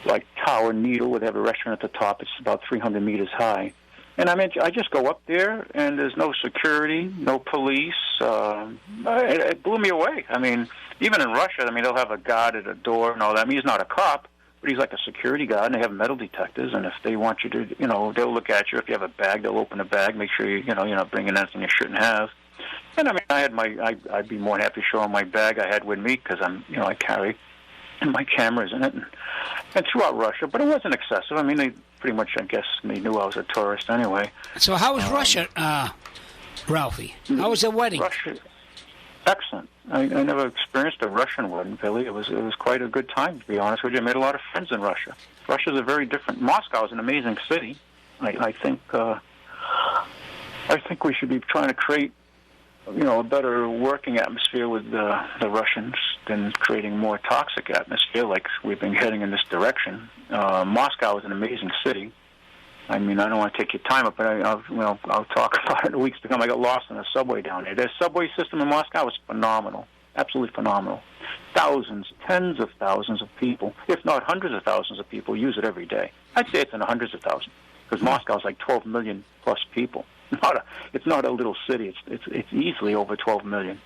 like Tower Needle, where they have a restaurant at the top. It's about 300 meters high. And I mean, I just go up there, and there's no security, no police. It blew me away. I mean, even in Russia, I mean, they'll have a guard at a door and all that. I mean, he's not a cop, but he's like a security guard, and they have metal detectors. And if they want you to, they'll look at you. If you have a bag, they'll open the bag, make sure you're not bringing anything you shouldn't have. And I mean, I'd be more than happy showing my bag I had with me, because I carry my cameras in it, and throughout Russia. But it wasn't excessive. I mean, they pretty much, I guess, they knew I was a tourist anyway. So how was Russia, Ralphie? How was the wedding? Russia, excellent. I never experienced a Russian wedding, Billy. It was quite a good time, to be honest with you. I made a lot of friends in Russia. Russia's a very different. Moscow is an amazing city. I think I think we should be trying to create, a better working atmosphere with the Russians than creating more toxic atmosphere like we've been heading in this direction. Moscow is an amazing city. I mean, I don't want to take your time up, but I'll talk about it in the weeks to come. I got lost in a subway down there. Their subway system in Moscow is phenomenal, absolutely phenomenal. Thousands, tens of thousands of people, if not hundreds of thousands of people, use it every day. I'd say it's in the hundreds of thousands because Moscow is like 12 million plus people. It's not a little city. It's easily over 12 million.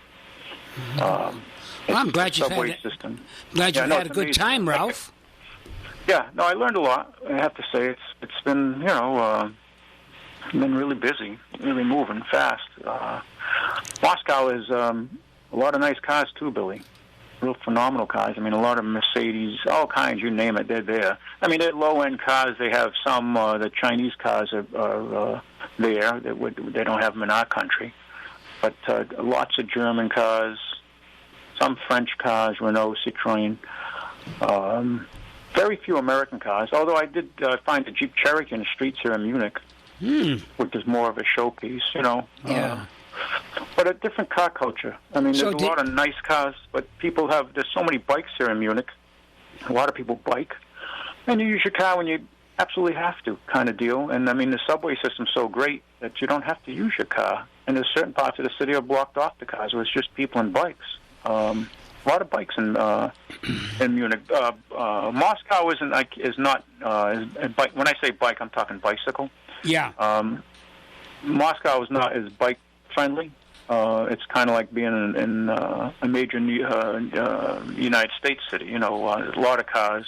I'm glad you had a good time, Ralph. Yeah, no, I learned a lot. I have to say it's been been really busy, really moving fast. Moscow is a lot of nice cars too, Billy. Real phenomenal cars. I mean, a lot of Mercedes, all kinds, you name it, they're there. I mean, they're low-end cars. They have some, the Chinese cars are there. They don't have them in our country. But lots of German cars, some French cars, Renault, Citroën. Very few American cars, although I did find a Jeep Cherokee in the streets here in Munich, which is more of a showpiece, Yeah. But a different car culture. I mean, there's a lot of nice cars, but there's so many bikes here in Munich. A lot of people bike. And you use your car when you absolutely have to, kind of deal. And, I mean, the subway system's so great that you don't have to use your car. And there's certain parts of the city are blocked off the cars where it's just people and bikes. A lot of bikes in Munich. Moscow is not. When I say bike, I'm talking bicycle. Yeah. Moscow is not as bike friendly. It's kind of like being in a major United States city. There's a lot of cars,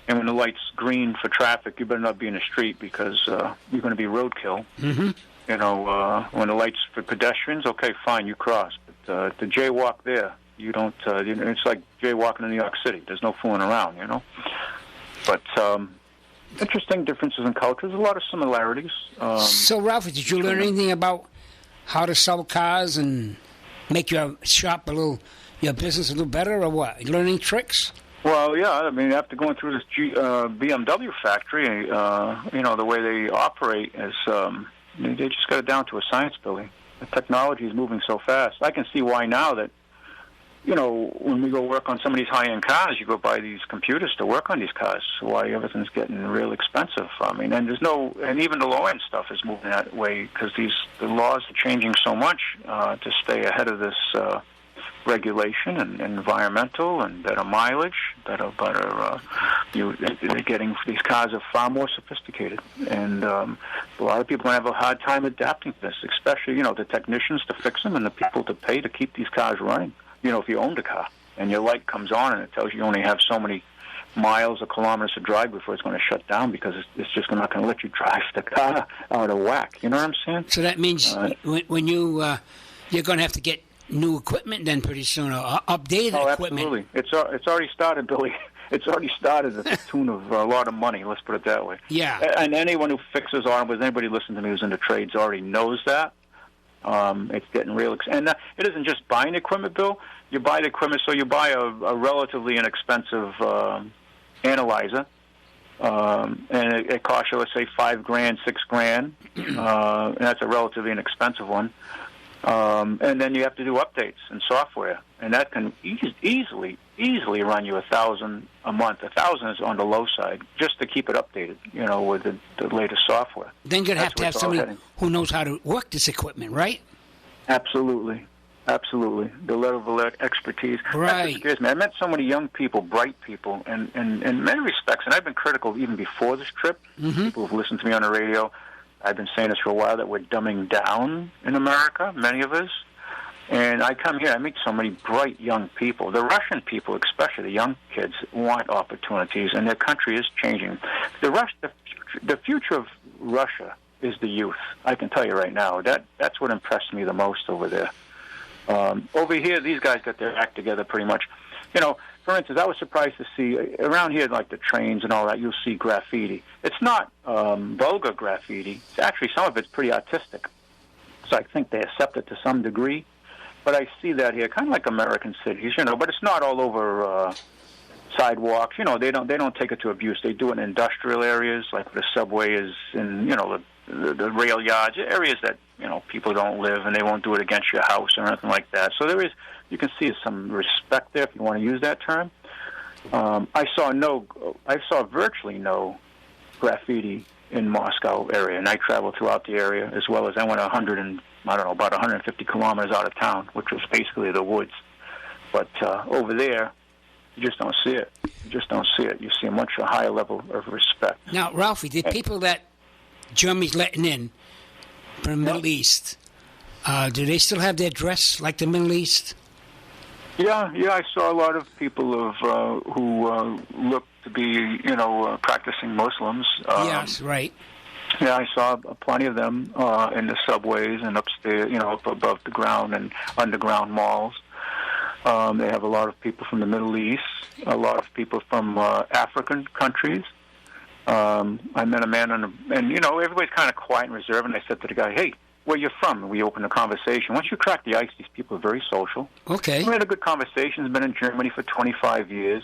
and when the light's green for traffic, you better not be in the street because you're going to be roadkill. Mm-hmm. When the light's for pedestrians, okay, fine, you cross. But to jaywalk there, you don't. It's like jaywalking in New York City. There's no fooling around, But interesting differences in cultures. A lot of similarities. So, Ralph, did you learn anything about how to sell cars and make your shop your business a little better, or what? You learn any tricks? Well, yeah. I mean, after going through this BMW factory, the way they operate is they just got it down to a science, Billy. The technology is moving so fast. I can see why now that, when we go work on some of these high-end cars, you go buy these computers to work on these cars. Why everything's getting real expensive. I mean, and even the low-end stuff is moving that way because the laws are changing so much to stay ahead of this regulation and environmental and better mileage, better. They're getting, these cars are far more sophisticated, and a lot of people have a hard time adapting to this, especially the technicians to fix them and the people to pay to keep these cars running. If you owned a car and your light comes on and it tells you only have so many miles or kilometers to drive before it's going to shut down because it's just not going to let you drive the car out of whack. You know what I'm saying? So that means when you're going to have to get new equipment then pretty soon, or updated equipment. Absolutely. It's already started, Billy. It's already started at the tune of a lot of money, let's put it that way. Yeah. And anyone who fixes automobiles, anybody listening to me who's into trades already knows that. It's getting real, and it isn't just buying equipment, Bill. You buy the equipment, so you buy a relatively inexpensive analyzer, and it costs you, let's say, $5,000, $6,000, and that's a relatively inexpensive one. And then you have to do updates in software, and that can easily run you $1,000 a month. $1,000 is on the low side, just to keep it updated, with the latest software. Then you'd have to have somebody who knows how to work this equipment, right? Absolutely. The level of expertise. Right. That scares me. I met so many young people, bright people, and in many respects, and I've been critical even before this trip. Mm-hmm. People who've listened to me on the radio. I've been saying this for a while, that we're dumbing down in America, many of us. And I come here, I meet so many bright young people. The Russian people, especially the young kids, want opportunities, and their country is changing. The future of Russia is the youth. I can tell you right now. That's what impressed me the most over there. Over here, these guys got their act together pretty much. For instance, I was surprised to see around here, like the trains and all that, you'll see graffiti. It's not vulgar graffiti. It's actually, some of it's pretty artistic. So I think they accept it to some degree. But I see that here, kind of like American cities, but it's not all over sidewalks. They don't take it to abuse. They do it in industrial areas, like the subway is in, the rail yards, areas that, people don't live and they won't do it against your house or anything like that. So you can see some respect there if you want to use that term. I saw virtually no graffiti in Moscow area, and I traveled throughout the area as well as I went about 150 kilometers out of town, which was basically the woods. But over there, you just don't see it. You see a much higher level of respect. Now, Ralphie, the people that Germany's letting in from the Middle East, do they still have their dress like the Middle East? Yeah, I saw a lot of people who looked to be, practicing Muslims. Yes, right. Yeah, I saw plenty of them in the subways and upstairs, up above the ground and underground malls. They have a lot of people from the Middle East, a lot of people from African countries. I met a man and everybody's kind of quiet and reserved, and I said to the guy, "Hey, where you from?" And we opened a conversation. Once you crack the ice, these people are very social. Okay. We had a good conversation. He's been in Germany for 25 years,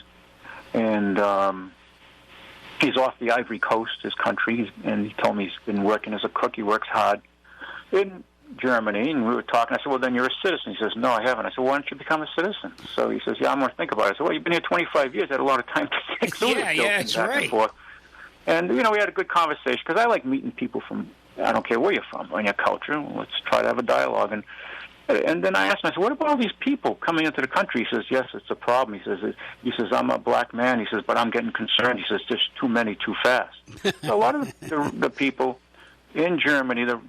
and he's off the Ivory Coast, his country, and he told me he's been working as a cook. He works hard in Germany, and we were talking. I said, "Well, then you're a citizen." He says, "No, I haven't." I said, "Why don't you become a citizen?" So he says, "Yeah, I'm going to think about it." I said, "Well, you've been here 25 years. I had a lot of time to think through it." Yeah, that's right. And forth. And, we had a good conversation, because I like meeting people from, I don't care where you're from, or your culture. Let's try to have a dialogue. And then I asked him, I said, "What about all these people coming into the country?" He says, "Yes, it's a problem." He says, "I'm a black man." He says, "But I'm getting concerned." He says, "There's too many too fast." So a lot of the people in Germany, the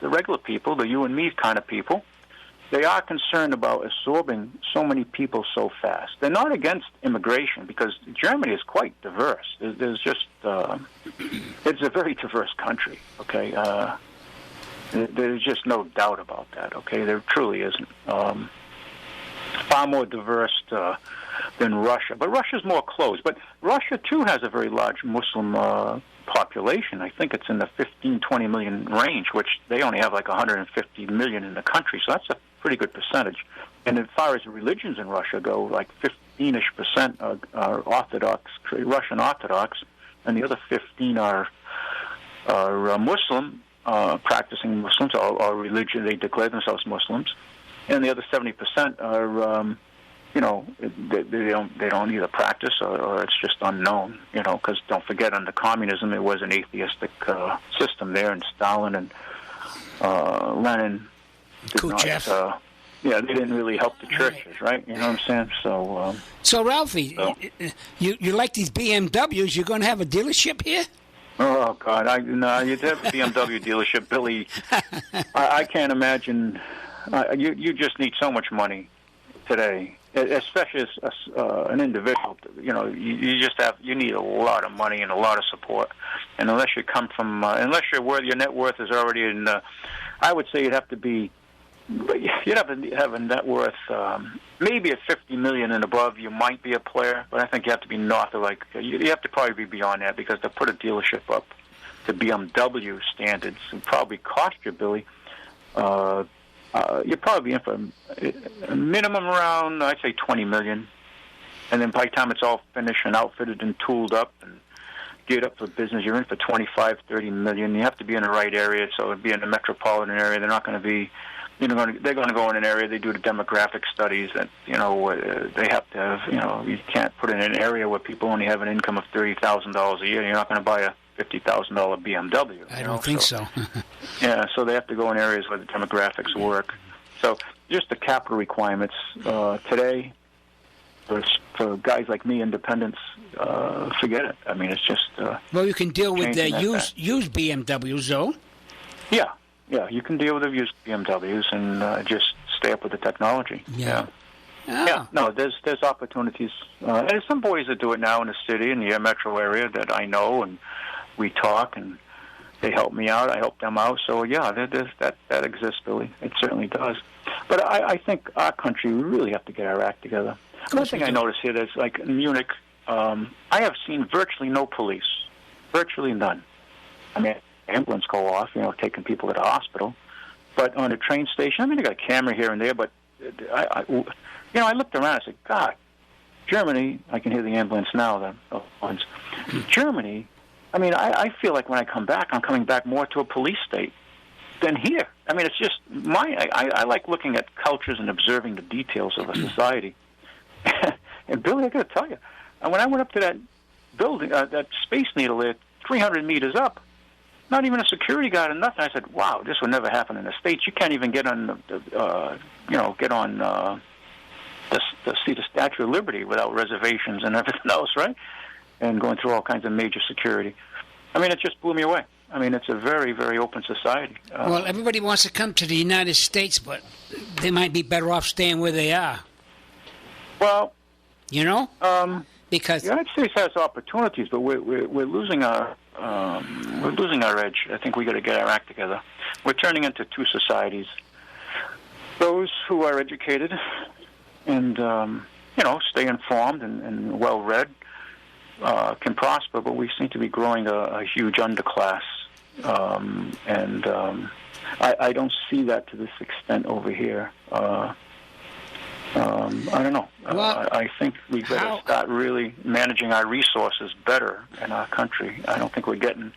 regular people, the you and me kind of people, they are concerned about absorbing so many people so fast. They're not against immigration, because Germany is quite diverse. There's just it's a very diverse country. Okay, there's just no doubt about that. Okay, there truly isn't. Far more diverse than Russia, but Russia's more closed. But Russia too has a very large Muslim population. I think it's in the 15-20 million range, which they only have like 150 million in the country. So that's a pretty good percentage. And as far as religions in Russia go, like 15-ish% are Orthodox, Russian Orthodox, and the other 15 are Muslim, practicing Muslims, or religion. They declare themselves Muslims, and the other 70% are, they don't either practice or it's just unknown. Because don't forget, under communism, it was an atheistic system there, and Stalin and Lenin. Khrushchev. They didn't really help the churches, right? You know what I'm saying? So Ralphie, you like these BMWs? You're going to have a dealership here? Oh God, you'd have a BMW dealership, Billy. I can't imagine. You just need so much money today, especially as an individual. You need a lot of money and a lot of support. And unless you come from, your net worth is already in, I would say you'd have to have a net worth maybe at 50 million and above. You might be a player, but I think you have to be north of you have to probably be beyond that, because to put a dealership up to BMW standards would probably cost you, Billy. You'd probably be in for a minimum around, I'd say, 20 million, and then by the time it's all finished and outfitted and tooled up and geared up for business, you're in for 25, 30 million. You have to be in the right area, so it'd be in the metropolitan area. They're not going to be. They're going to go in an area. They do the demographic studies that they have to have. You can't put in an area where people only have an income of $30,000 a year. You're not going to buy a $50,000 BMW. I don't think so. Yeah, so they have to go in areas where the demographics work. So just the capital requirements today for guys like me, independents, forget it. I mean, it's just. Well, you can deal with the used BMWs, though. Yeah, you can deal with the used BMWs and just stay up with the technology. Yeah. Yeah, no, there's opportunities. And there's some boys that do it now in the city, in the metro area that I know, and we talk, and they help me out. I help them out. So, yeah, that exists, Billy. It certainly does. But I think our country, we really have to get our act together. Another thing I notice here is, like in Munich, I have seen virtually no police, virtually none. I mean, ambulance go off, taking people to the hospital. But on a train station, they got a camera here and there, but I looked around and I said, God, Germany, I can hear the ambulance now, the ones. Germany, I feel like when I come back, I'm coming back more to a police state than here. I mean, it's just I like looking at cultures and observing the details of a society. And Billy, I got to tell you, when I went up to that building, that Space Needle there, 300 meters up, not even a security guard and nothing. I said, "Wow, this would never happen in the States. You can't even get on, see the Statue of Liberty without reservations and everything else, right? And going through all kinds of major security. I mean, it just blew me away. I mean, it's a very, very open society. Well, everybody wants to come to the United States, but they might be better off staying where they are. Well, because the United States has opportunities, but we're losing our edge. I think we got to get our act together. We're turning into two societies. Those who are educated and stay informed and well read can prosper, but we seem to be growing a huge underclass. I don't see that to this extent over here. I don't know. Well, I think we better start really managing our resources better in our country. I don't think we're getting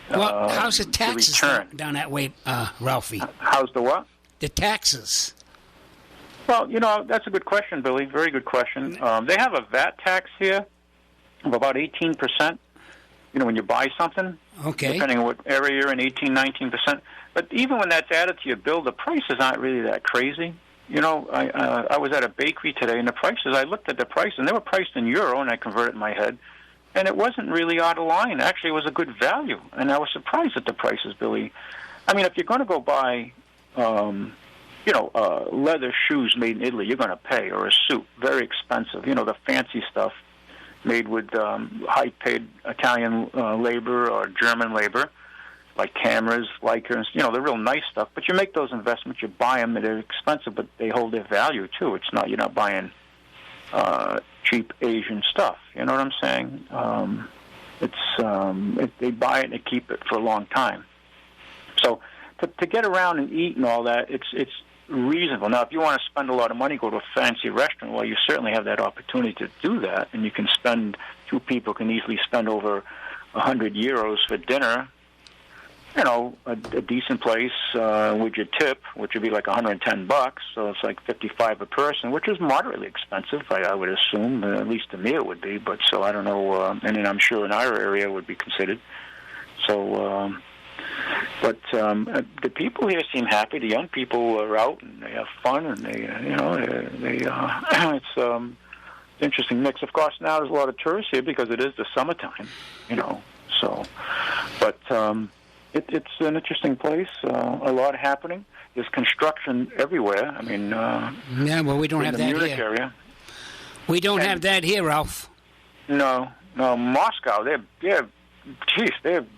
how's the taxes down that way, Ralphie? How's the what? The taxes. Well, that's a good question, Billy. Very good question. They have a VAT tax here of about 18%, when you buy something. Okay. Depending on what area you're in, 19%. But even when that's added to your bill, the prices aren't really that crazy. I was at a bakery today, and I looked at the price, and they were priced in euro, and I converted in my head, and it wasn't really out of line. Actually, it was a good value, and I was surprised at the prices, Billy. I mean, if you're going to go buy, leather shoes made in Italy, you're going to pay, or a suit, very expensive. The fancy stuff made with high-paid Italian labor or German labor, like cameras, Leicas, the real nice stuff. But you make those investments, you buy them, and they're expensive, but they hold their value, too. You're not buying cheap Asian stuff. You know what I'm saying? They buy it and they keep it for a long time. So to get around and eat and all that, it's reasonable. Now, if you want to spend a lot of money, go to a fancy restaurant, well, you certainly have that opportunity to do that, and you can two people can easily spend over 100 euros for dinner, a decent place with your tip, which would be like $110, so it's like $55 a person, which is moderately expensive, I would assume, at least to me it would be, but so I don't know, and then I'm sure in our area it would be considered. So, but the people here seem happy. The young people are out and they have fun, and it's an interesting mix. Of course, now there's a lot of tourists here because it is the summertime, So, but it's an interesting place. A lot happening. There's construction everywhere. I mean, we don't have that Munich here. Area. We don't have that here, Ralph. No, Moscow. They're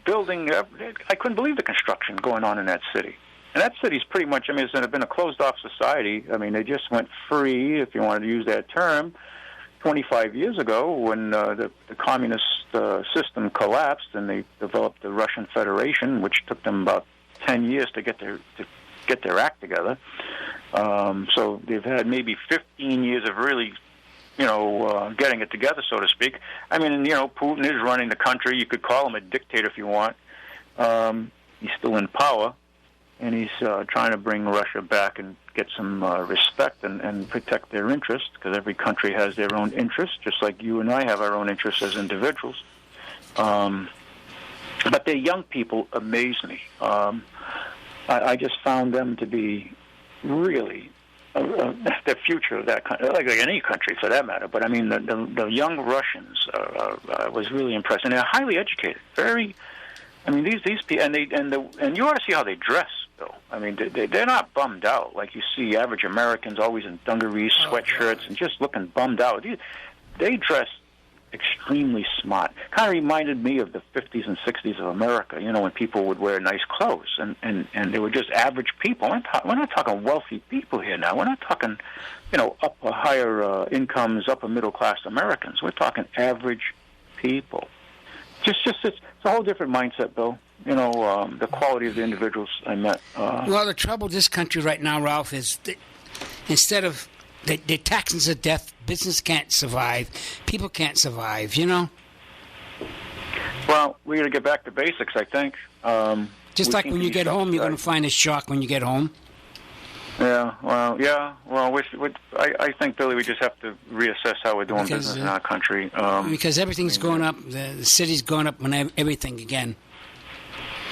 building. I couldn't believe the construction going on in that city. And that city's pretty much, it's been a closed-off society. I mean, they just went free, if you wanted to use that term, 25 years ago when the communist system collapsed and they developed the Russian Federation, which took them about 10 years to get their act together. So they've had maybe 15 years of really getting it together, so to speak. I mean, Putin is running the country. You could call him a dictator if you want. He's still in power, and he's trying to bring Russia back and get some respect and protect their interests, because every country has their own interests, just like you and I have our own interests as individuals. But their young people amaze me. I just found them to be really the future of that country, like any country for that matter. But I mean, the young Russians was really impressed, and they're highly educated. Very, I mean, these people, and you ought to see how they dress, though. I mean, they're not bummed out like you see average Americans always in dungarees, sweatshirts, and just looking bummed out. They dress extremely smart. Kind of reminded me of the 50s and 60s of America, when people would wear nice clothes, and they were just average people. We're not talking wealthy people here now. We're not talking, upper, higher incomes, upper middle class Americans. We're talking average people. It's a whole different mindset, Bill. The quality of the individuals I met. Well, the trouble with this country right now, Ralph, is that instead of they're taxing to death, business can't survive, people can't survive, Well, we got to get back to basics, I think. Just like when you get home, you're going to find a shock when you get home. Yeah, well, I think, Billy, we just have to reassess how we're doing business in our country. Because everything's going up. The city's going up on everything again.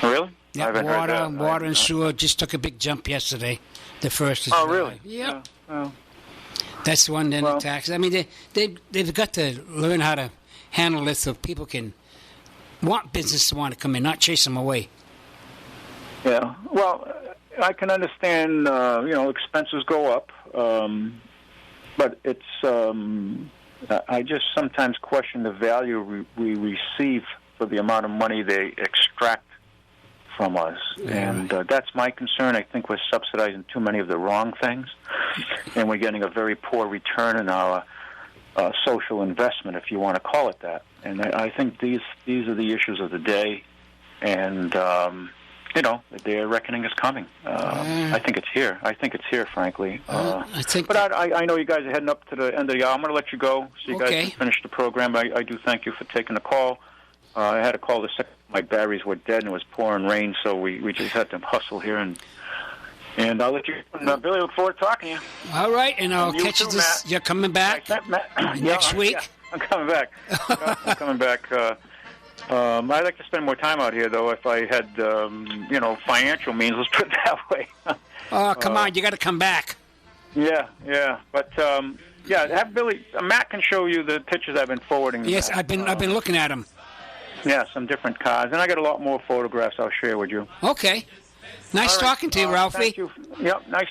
Really? Yeah, water and sewer just took a big jump yesterday. The first. Oh, really? Yep. Yeah. That's the one. Then the taxes. I mean, they've got to learn how to handle this so people can want business to want to come in, not chase them away. Yeah. Well, I can understand. Expenses go up, but it's. I just sometimes question the value we receive for the amount of money they extract from us, and that's my concern. I think we're subsidizing too many of the wrong things, and we're getting a very poor return in our social investment, if you want to call it that. And I think these are the issues of the day, and the day of reckoning is coming. I think it's here. Frankly. But I know you guys are heading up to the end of the hour. I'm going to let you go so you guys can finish the program. I do thank you for taking the call. I had a call the second my batteries were dead and it was pouring rain, so we just had to hustle here. And I'll let you. Billy, look forward to talking to you. All right, and I'll catch you. You're coming back next week. Yeah, I'm coming back. I'd like to spend more time out here, though, if I had, financial means. Let's put it that way. Oh, come on, you got to come back. Yeah, but have Billy. Matt can show you the pictures I've been forwarding. Yes, I've been looking at them. Yeah, some different cars, and I got a lot more photographs I'll share with you. Okay. Nice talking to you, Ralphie. Thank you. Yep, nice.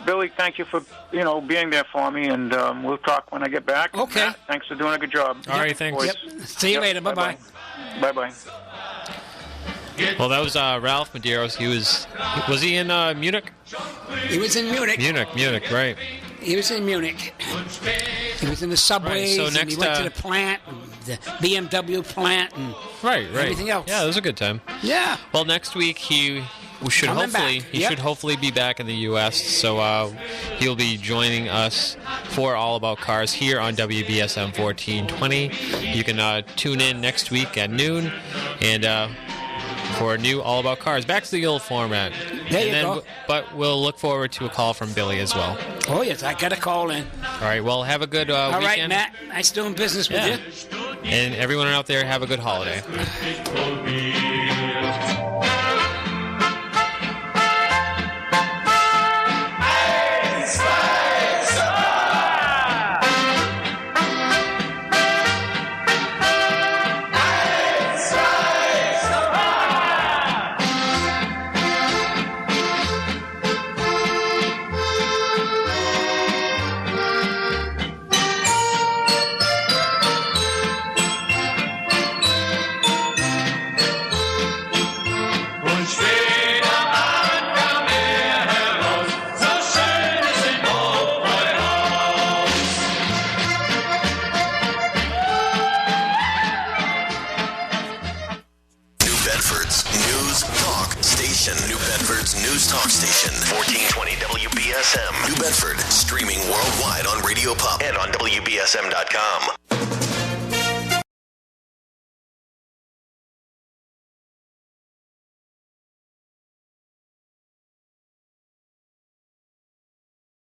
Billy, thank you for, being there for me, and we'll talk when I get back. Okay. Matt, thanks for doing a good job. All right, thanks. Yep. See you later. Bye-bye. Bye-bye. Well, that was Ralph Medeiros. Was he in Munich? He was in Munich. Munich, right. He was in Munich. He was in the subways, right, so and he went to the plant, the BMW plant, and everything else. Yeah, it was a good time. Yeah. Well, next week he should hopefully be back in the U.S., so he'll be joining us for All About Cars here on WBSM 1420. You can tune in next week at noon, and for a new All About Cars. Back to the old format. There you go. But we'll look forward to a call from Billy as well. Oh, yes, I got a call in. All right, well, have a good weekend. All right, Matt, nice doing business with you. And everyone out there, have a good holiday. New Bedford's news talk station, 1420 WBSM. New Bedford, streaming worldwide on Radio Pop and on WBSM.com.